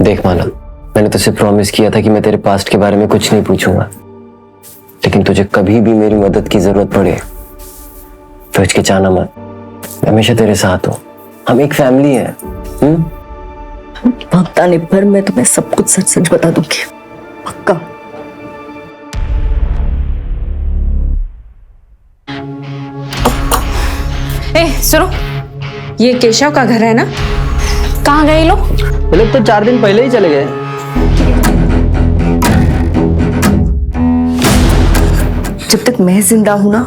देख माला, मैंने तुझसे प्रॉमिस किया था कि मैं तेरे पास्ट के बारे में कुछ नहीं पूछूंगा, लेकिन तुझे कभी भी मेरी मदद की जरूरत पड़े तो हिचकिचाना मत, मैं हमेशा तेरे साथ हूं। हम एक फैमिली है। वक्त आने पर मैं तुम्हें सब कुछ सच सच बता दूंगी, पक्का। ए सुनो, ये केशव का घर है ना? कहाँ गए लोग? ये लोग तो 4 दिन पहले ही चले गए। जब तक मैं जिंदा हूं ना,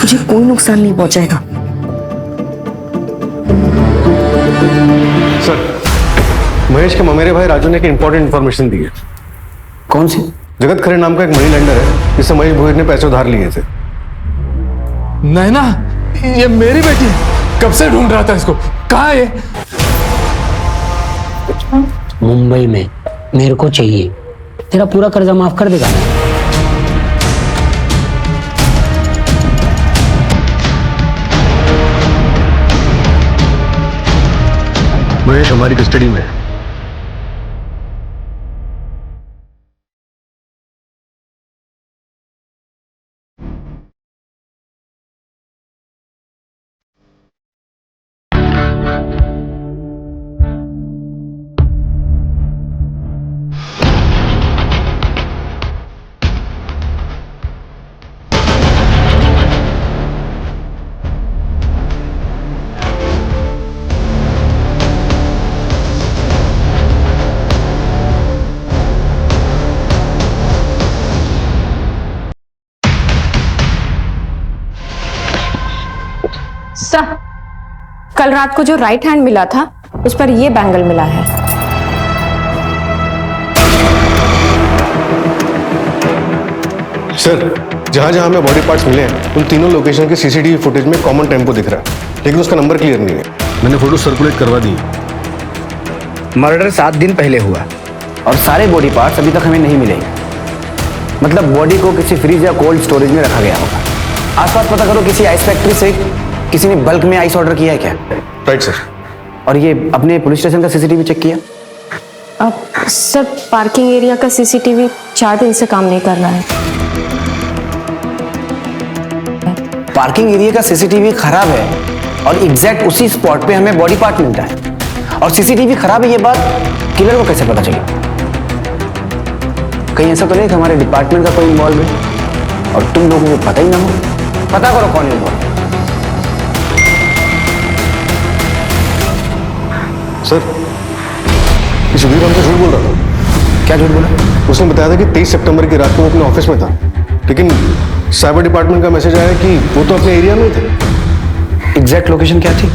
मुझे कोई नुकसान नहीं पहुंचाएगा। सर, महेश के ममेरे भाई राजू ने एक इंपॉर्टेंट इंफॉर्मेशन दी है। कौन सी? जगत खरे नाम का एक मनी लेंडर है, जिससे महेश भोईर ने पैसे उधार लिए थे। नैना, ये मेरी बेटी है। कब से ढूंढ रहा था इसको, कहाँ है ये? मुंबई में। मेरे को चाहिए, तेरा पूरा कर्जा माफ कर देगा ना? महेश हमारी कस्टडी में है। सर, कल रात को जो राइट हैंड मिला था उस पर ये बैंगल मिला है। सर, जहां जहां हमें बॉडी पार्ट्स मिले हैं, उन तीनों लोकेशन के सीसीटीवी फुटेज में कॉमन टेम्पो दिख रहा है, लेकिन उसका नंबर क्लियर नहीं है। मैंने फोटो सर्कुलेट करवा दी। मर्डर 7 दिन पहले हुआ और सारे बॉडी पार्ट्स अभी तक हमें नहीं मिले। मतलब बॉडी को किसी फ्रीज या कोल्ड स्टोरेज में रखा गया होगा। आसपास पता करो, किसी आइस फैक्ट्री से किसी ने बल्क में आइस ऑर्डर किया है क्या? Right sir. और ये अपने पुलिस स्टेशन का सीसीटीवी चेक किया? अब सर पार्किंग एरिया का सीसीटीवी 4 दिन से काम नहीं कर रहा है। पार्किंग एरिया का सीसीटीवी खराब है और एग्जैक्ट उसी स्पॉट पे हमें बॉडी पार्ट मिलता है, और सीसीटीवी खराब है ये बात किलर को कैसे पता चली? कहीं ऐसा तो नहीं कि हमारे डिपार्टमेंट का कोई इन्वॉल्व है और तुम लोगों को पता ही ना हो? पता करो कौन इन्वॉल्व। सर, ये सुधीर हमसे झूठ बोल रहा था। क्या झूठ बोला? उसने बताया था कि 23 सितंबर की रात को वो अपने ऑफिस में था, लेकिन साइबर डिपार्टमेंट का मैसेज आया कि वो तो अपने एरिया में ही थे। एग्जैक्ट लोकेशन क्या थी?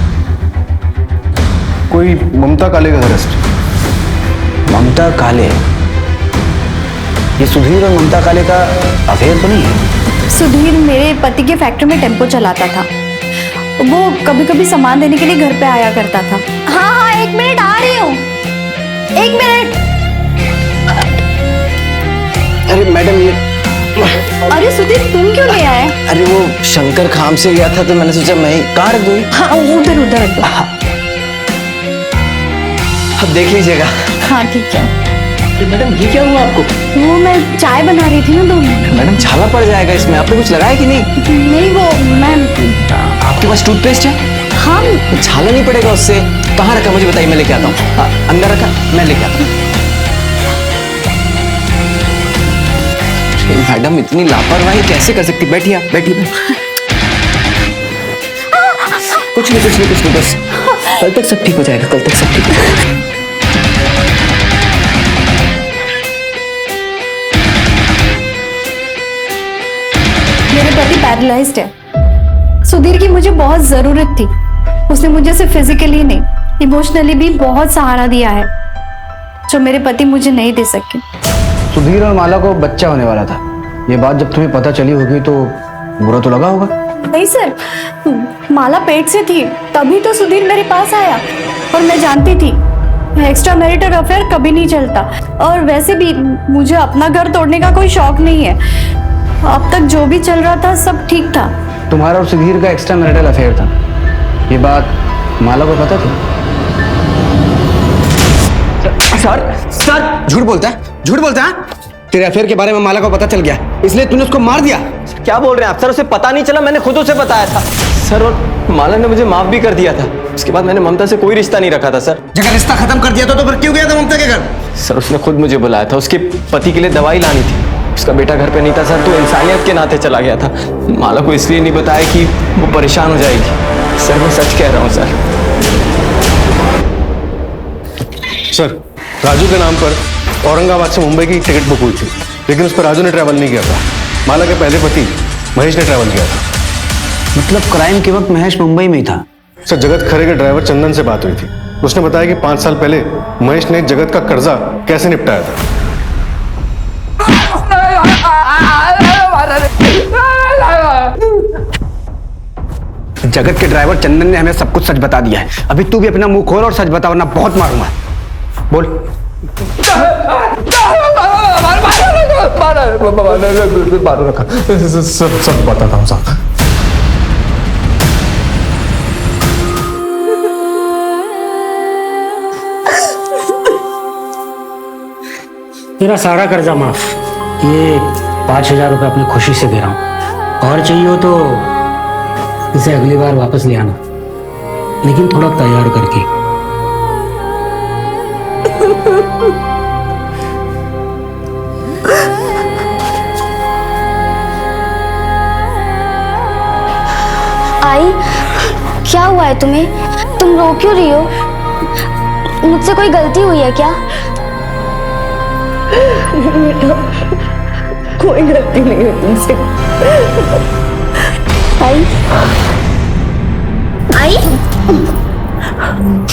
कोई ममता काले का अरेस्ट। ममता काले? ये सुधीर और ममता काले का अफेयर तो नहीं है? सुधीर मेरे पति के फैक्ट्री में टेम्पो चलाता था। वो कभी कभी सामान देने के लिए घर पे आया करता था। हाँ हाँ, 1 मिनट आ रही हूँ, 1 मिनट। अरे मैडम ये, अरे सुधीर तुम क्यों ले आए? अरे वो शंकर खाम से गया था तो मैंने सोचा मैं ही कहाँ रख दूँ। हाँ उधर उधर रख दो। अब देख लीजिएगा। हाँ ठीक है। मैडम ये क्या हुआ आपको? वो मैं चाय बना रही थी ना, 2 मिनट। मैडम छाला पड़ जाएगा इसमें, आपने कुछ लगाया कि नहीं? नहीं वो मैं, आपके पास टूथपेस्ट है? हाँ। छाला नहीं पड़ेगा उससे। कहाँ रखा मुझे बताइए, मैं लेके आता हूँ। अंदर रखा, मैं लेके आता हूँ। मैडम इतनी लापरवाही कैसे कर सकती? बैठिए आप, बैठिए। कुछ नहीं बस कल तक सब ठीक हो जाएगा, कल तक सब ठीक हो जाएगा। मेरे पति पैरालाइज्ड है। सुधीर की मुझे बहुत जरूरत थी। उसने मुझे सिर्फ फिजिकली नहीं, इमोशनली भी बहुत सहारा दिया है, जो मेरे पति मुझे नहीं दे सके। सुधीर और माला को बच्चा होने वाला था। ये बात जब तुम्हें पता चली होगी तो बुरा तो लगा होगा? नहीं सर, माला पेट से थी तभी तो सुधीर मेरे पास आया, और मैं जानती थी एक्स्ट्रा मैरिटल अफेयर कभी नहीं चलता, और वैसे भी मुझे अपना घर तोड़ने का कोई शौक नहीं है। अब तक जो भी चल रहा था सब ठीक था। तुम्हारा और सुधीर का एक्स्ट्रा मैरिटल अफेयर था, ये बात माला को पता थी? सर झूठ बोलता है? तेरे अफेयर के बारे में माला को पता चल गया, इसलिए तूने उसको मार दिया? क्या बोल रहे हैं आप सर? उसे पता नहीं चला, मैंने खुद उसे बताया था सर, और माला ने मुझे माफ भी कर दिया था। उसके बाद मैंने ममता से कोई रिश्ता नहीं रखा था सर। जगह रिश्ता खत्म कर दिया तो फिर क्यों गया था ममता के घर? सर उसने खुद मुझे बुलाया था, उसके पति के लिए दवाई लानी थी, उसका बेटा घर पे नहीं था सर, तो इंसानियत के नाते चला गया था। माला को इसलिए नहीं बताया कि वो परेशान हो जाएगी। सर मैं सच कह रहा हूँ सर। सर, राजू के नाम पर औरंगाबाद से मुंबई की टिकट बुक हुई थी, लेकिन उस पर राजू ने ट्रैवल नहीं किया था, माला के पहले पति महेश ने ट्रैवल किया था। मतलब क्राइम के वक्त महेश मुंबई में ही था? सर, जगत खरे के ड्राइवर चंदन से बात हुई थी। उसने बताया कि 5 साल पहले महेश ने जगत का कर्जा कैसे निपटाया था। जगत के ड्राइवर चंदन ने हमें सब कुछ सच बता दिया है। अभी तू भी अपना मुंह खोल और सच बता, वरना बहुत मारूंगा। बोल। सब बताता हूँ साहब। मेरा सारा कर्जा माफ। ये 5,000 रुपये अपनी खुशी से दे रहा हूँ, और चाहिए हो तो इसे अगली बार वापस ले आना, लेकिन थोड़ा तैयार करके। आई, क्या हुआ है तुम्हें? तुम रो क्यों रही हो? मुझसे कोई गलती हुई है क्या? कोई गलती नहीं हुई तुमसे। आई आई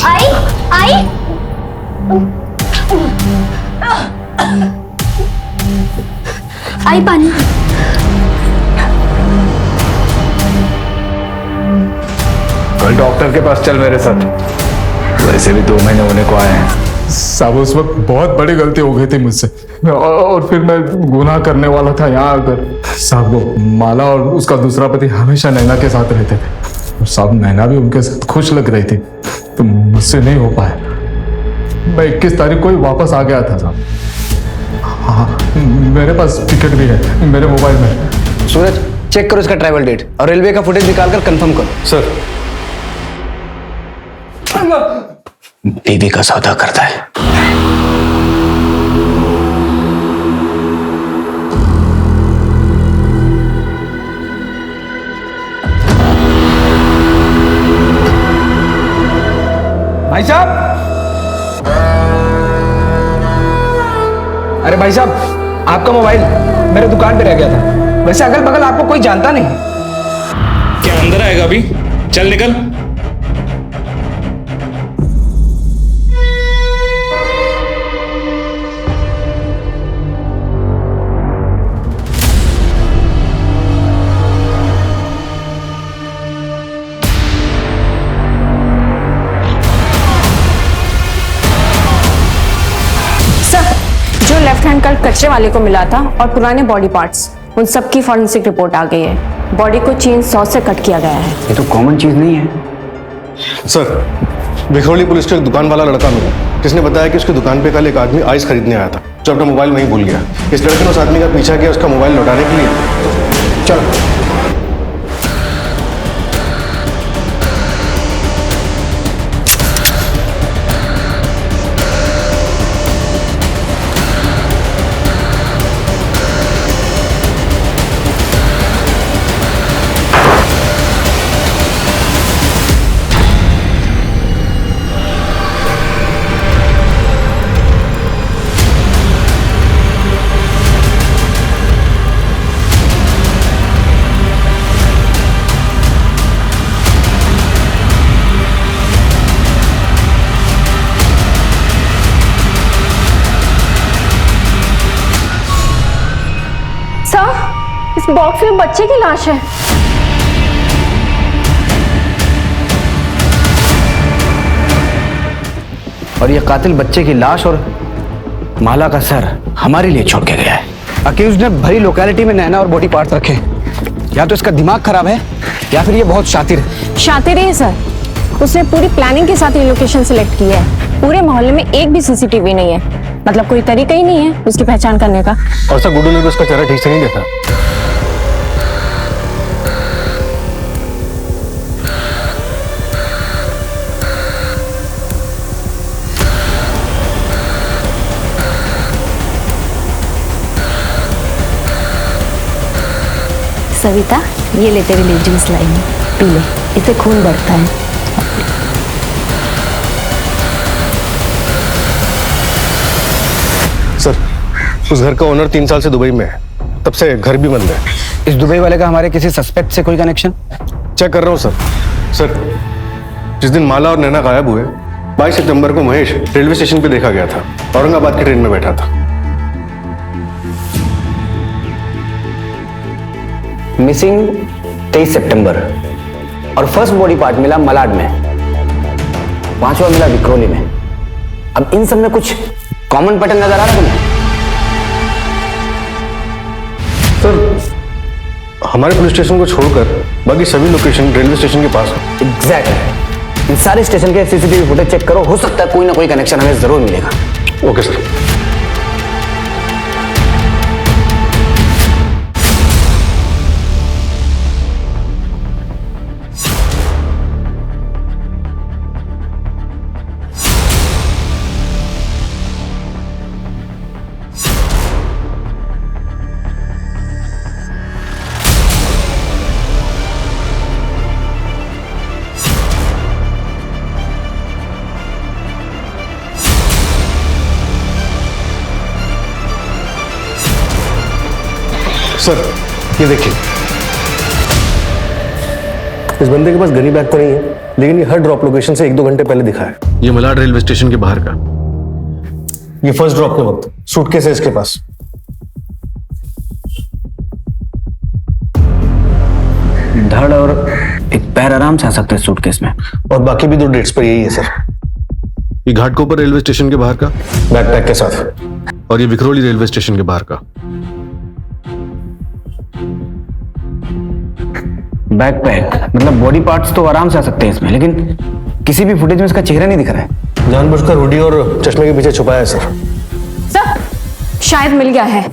आई आई आई पानी। कल डॉक्टर के पास चल मेरे साथ। वैसे भी 2 महीने होने को आए हैं, साहब उस वक्त बहुत बड़ी गलती हो गई थी मुझसे और फिर मैं गुनाह करने वाला था यहाँ आकर। साहब वो माला और उसका दूसरा पति हमेशा नैना के साथ रहते थे और साहब नैना भी उनके साथ खुश लग रही थी, तो मुझसे नहीं हो पाया। मैं 21 तारीख को ही वापस आ गया था साहब। हाँ, मेरे पास टिकट भी है मेरे मोबाइल में। सूरज चेक करो इसका ट्रैवल डेट और रेलवे का फुटेज निकालकर कंफर्म करो। सर बीवी का सौदा करता है। भाई साहब, अरे भाई साहब, आपका मोबाइल मेरे दुकान पे रह गया था। वैसे अगल बगल आपको कोई जानता नहीं। क्या अंदर आएगा अभी? चल निकल। जो लेफ्ट हैंड कल कचरे वाले को मिला था और पुराने बॉडी पार्ट्स, उन सब की फॉरेंसिक रिपोर्ट आ गई है। बॉडी को चेन सॉ से कट किया गया है। ये तो कॉमन चीज नहीं है। सर विखरौली पुलिस को एक दुकान वाला लड़का मिला जिसने बताया कि उसकी दुकान पे कल एक आदमी आइस खरीदने आया था जो अपना मोबाइल वहीं भूल गया। इस लड़के ने उस आदमी का पीछा किया उसका मोबाइल लौटाने के लिए। चलो इस बॉक्स में बच्चे की लाश है। और ये कातिल बच्चे की लाश और माला का सर हमारे लिए छोड़ के गया है। अक्यूज ने भरी लोकेलिटी में नैना और बॉडी पार्ट्स रखे। या तो इसका दिमाग खराब है या फिर ये बहुत शातिर है। शातिर है सर, उसने पूरी प्लानिंग के साथ ये लोकेशन सिलेक्ट की है। पूरे मोहल्ले में एक भी सीसीटीवी नहीं है, मतलब कोई तरीका ही नहीं है उसकी पहचान करने का। और सर गुड्डू ने भी उसका चेहरा ठीक से नहीं देखा। सविता, ये ले तेरे लिए जूस लाई हूं, पी ले, इससे खून बढ़ता है। सर उस घर का ओनर 3 साल से दुबई में है, तब से घर भी बंद है। इस दुबई वाले का हमारे किसी सस्पेक्ट से कोई कनेक्शन? चेक कर रहा हूँ सर। सर जिस दिन माला और नैना गायब हुए 22 सितंबर को महेश रेलवे स्टेशन पे देखा गया था, औरंगाबाद की ट्रेन में बैठा था। मिसिंग 23 सितंबर और फर्स्ट बॉडी पार्ट मिला मलाड में, 5वां मिला विक्रोली में। अब इन सब में कुछ कॉमन पैटर्न नजर आ रहा है तुम्हें? सर हमारे पुलिस स्टेशन को छोड़कर बाकी सभी लोकेशन रेलवे स्टेशन के पास है। एग्जैक्टली। इन सारे स्टेशन के सीसीटीवी फुटेज चेक करो, हो सकता है कोई ना कोई कनेक्शन हमें जरूर मिलेगा। Okay sir. सर ये देखिए, इस बंदे के पास गनी बैग तो नहीं है, लेकिन ये हर ड्रॉप लोकेशन से 1-2 घंटे पहले दिखा है। ये मलाड रेलवे स्टेशन के बाहर का। ये फर्स्ट ड्रॉप के वक्त सूटकेस है इसके पास। धड़ और एक पैर आराम से आ सकते हैं सूटकेस में। और बाकी भी 2 डेट्स पर यही है सर। ये घाटकोपर रेलवे स्टेशन के बाहर का बैकपैक के साथ। और ये विक्रोली रेलवे स्टेशन के बाहर का। बैकपैक मतलब बॉडी पार्ट्स तो आराम से आ सकते हैं इसमें, लेकिन किसी भी फुटेज में इसका चेहरा नहीं दिख रहा है। जानबूझकर हुडी और चश्मे के पीछे छुपाया है सर। सर शायद मिल गया है।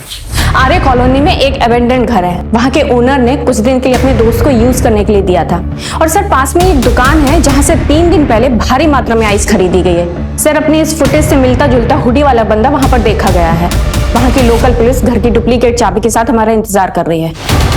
आर्य कॉलोनी में एक अबेंडेंट घर है, वहां के ओनर ने कुछ दिन के लिए अपने दोस्त को यूज करने के लिए दिया था। और सर पास में एक दुकान है जहां से 3 दिन पहले भारी मात्रा में आइस खरीदी गई है। सर अपनी इस फुटेज से मिलता जुलता हुडी वाला बंदा वहां पर देखा गया है। वहां की लोकल पुलिस घर की डुप्लीकेट चाबी के साथ हमारा इंतजार कर रही है।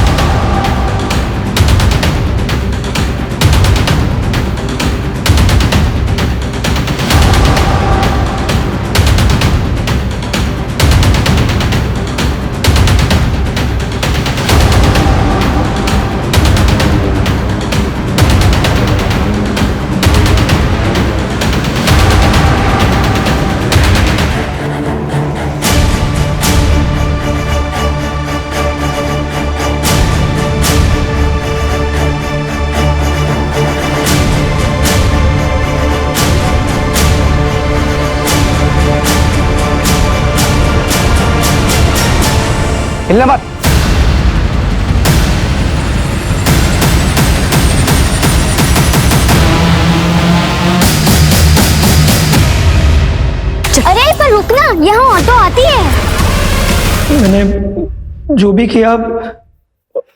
हिलना मत। अरे पर रुकना, यहाँ ऑटो आती है। मैंने जो भी किया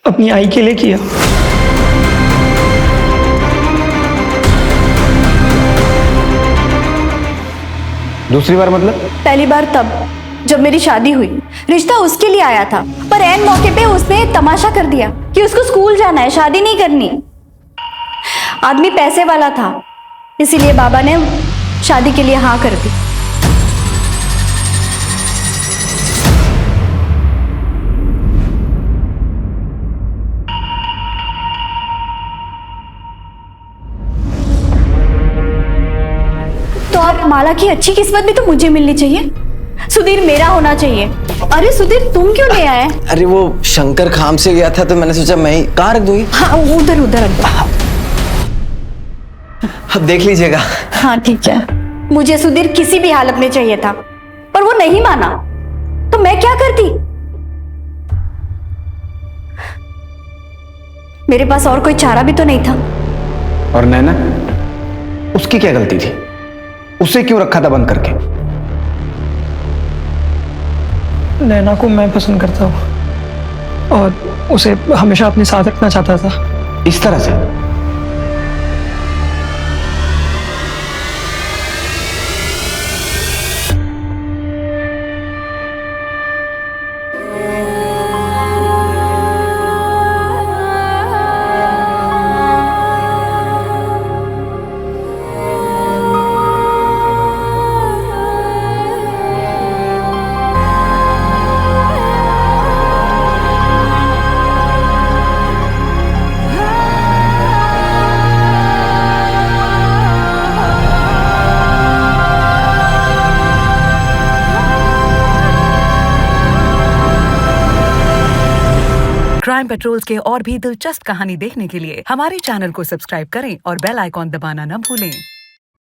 अपनी आई के लिए किया। दूसरी बार मतलब? पहली बार तब जब मेरी शादी हुई। रिश्ता उसके लिए आया था, पर ऐन मौके पे उसने तमाशा कर दिया कि उसको स्कूल जाना है, शादी नहीं करनी। आदमी पैसे वाला था, इसीलिए बाबा ने शादी के लिए हाँ कर दी। तो अब माला की अच्छी किस्मत भी तो मुझे मिलनी चाहिए। सुधीर मेरा होना चाहिए। अरे सुधीर तुम क्यों ले आए? अरे वो शंकर खाम से गया था तो मैंने सोचा मैं ही कहाँ रख दूंगी। हाँ उधर उधर रख दो। अब देख लीजिएगा। हाँ ठीक है। मुझे सुधीर किसी भी हालत में चाहिए था, पर वो नहीं माना, तो मैं क्या करती? मेरे पास और कोई चारा भी तो नहीं था। और नैना, उसकी क्या गलती थी? उसे क्यों रखा था बंद करके? नैना को मैं पसंद करता हूँ और उसे हमेशा अपने साथ रखना चाहता था। इस तरह से? क्राइम पेट्रोल्स के और भी दिलचस्प कहानी देखने के लिए हमारे चैनल को सब्सक्राइब करें और बेल आइकॉन दबाना न भूलें।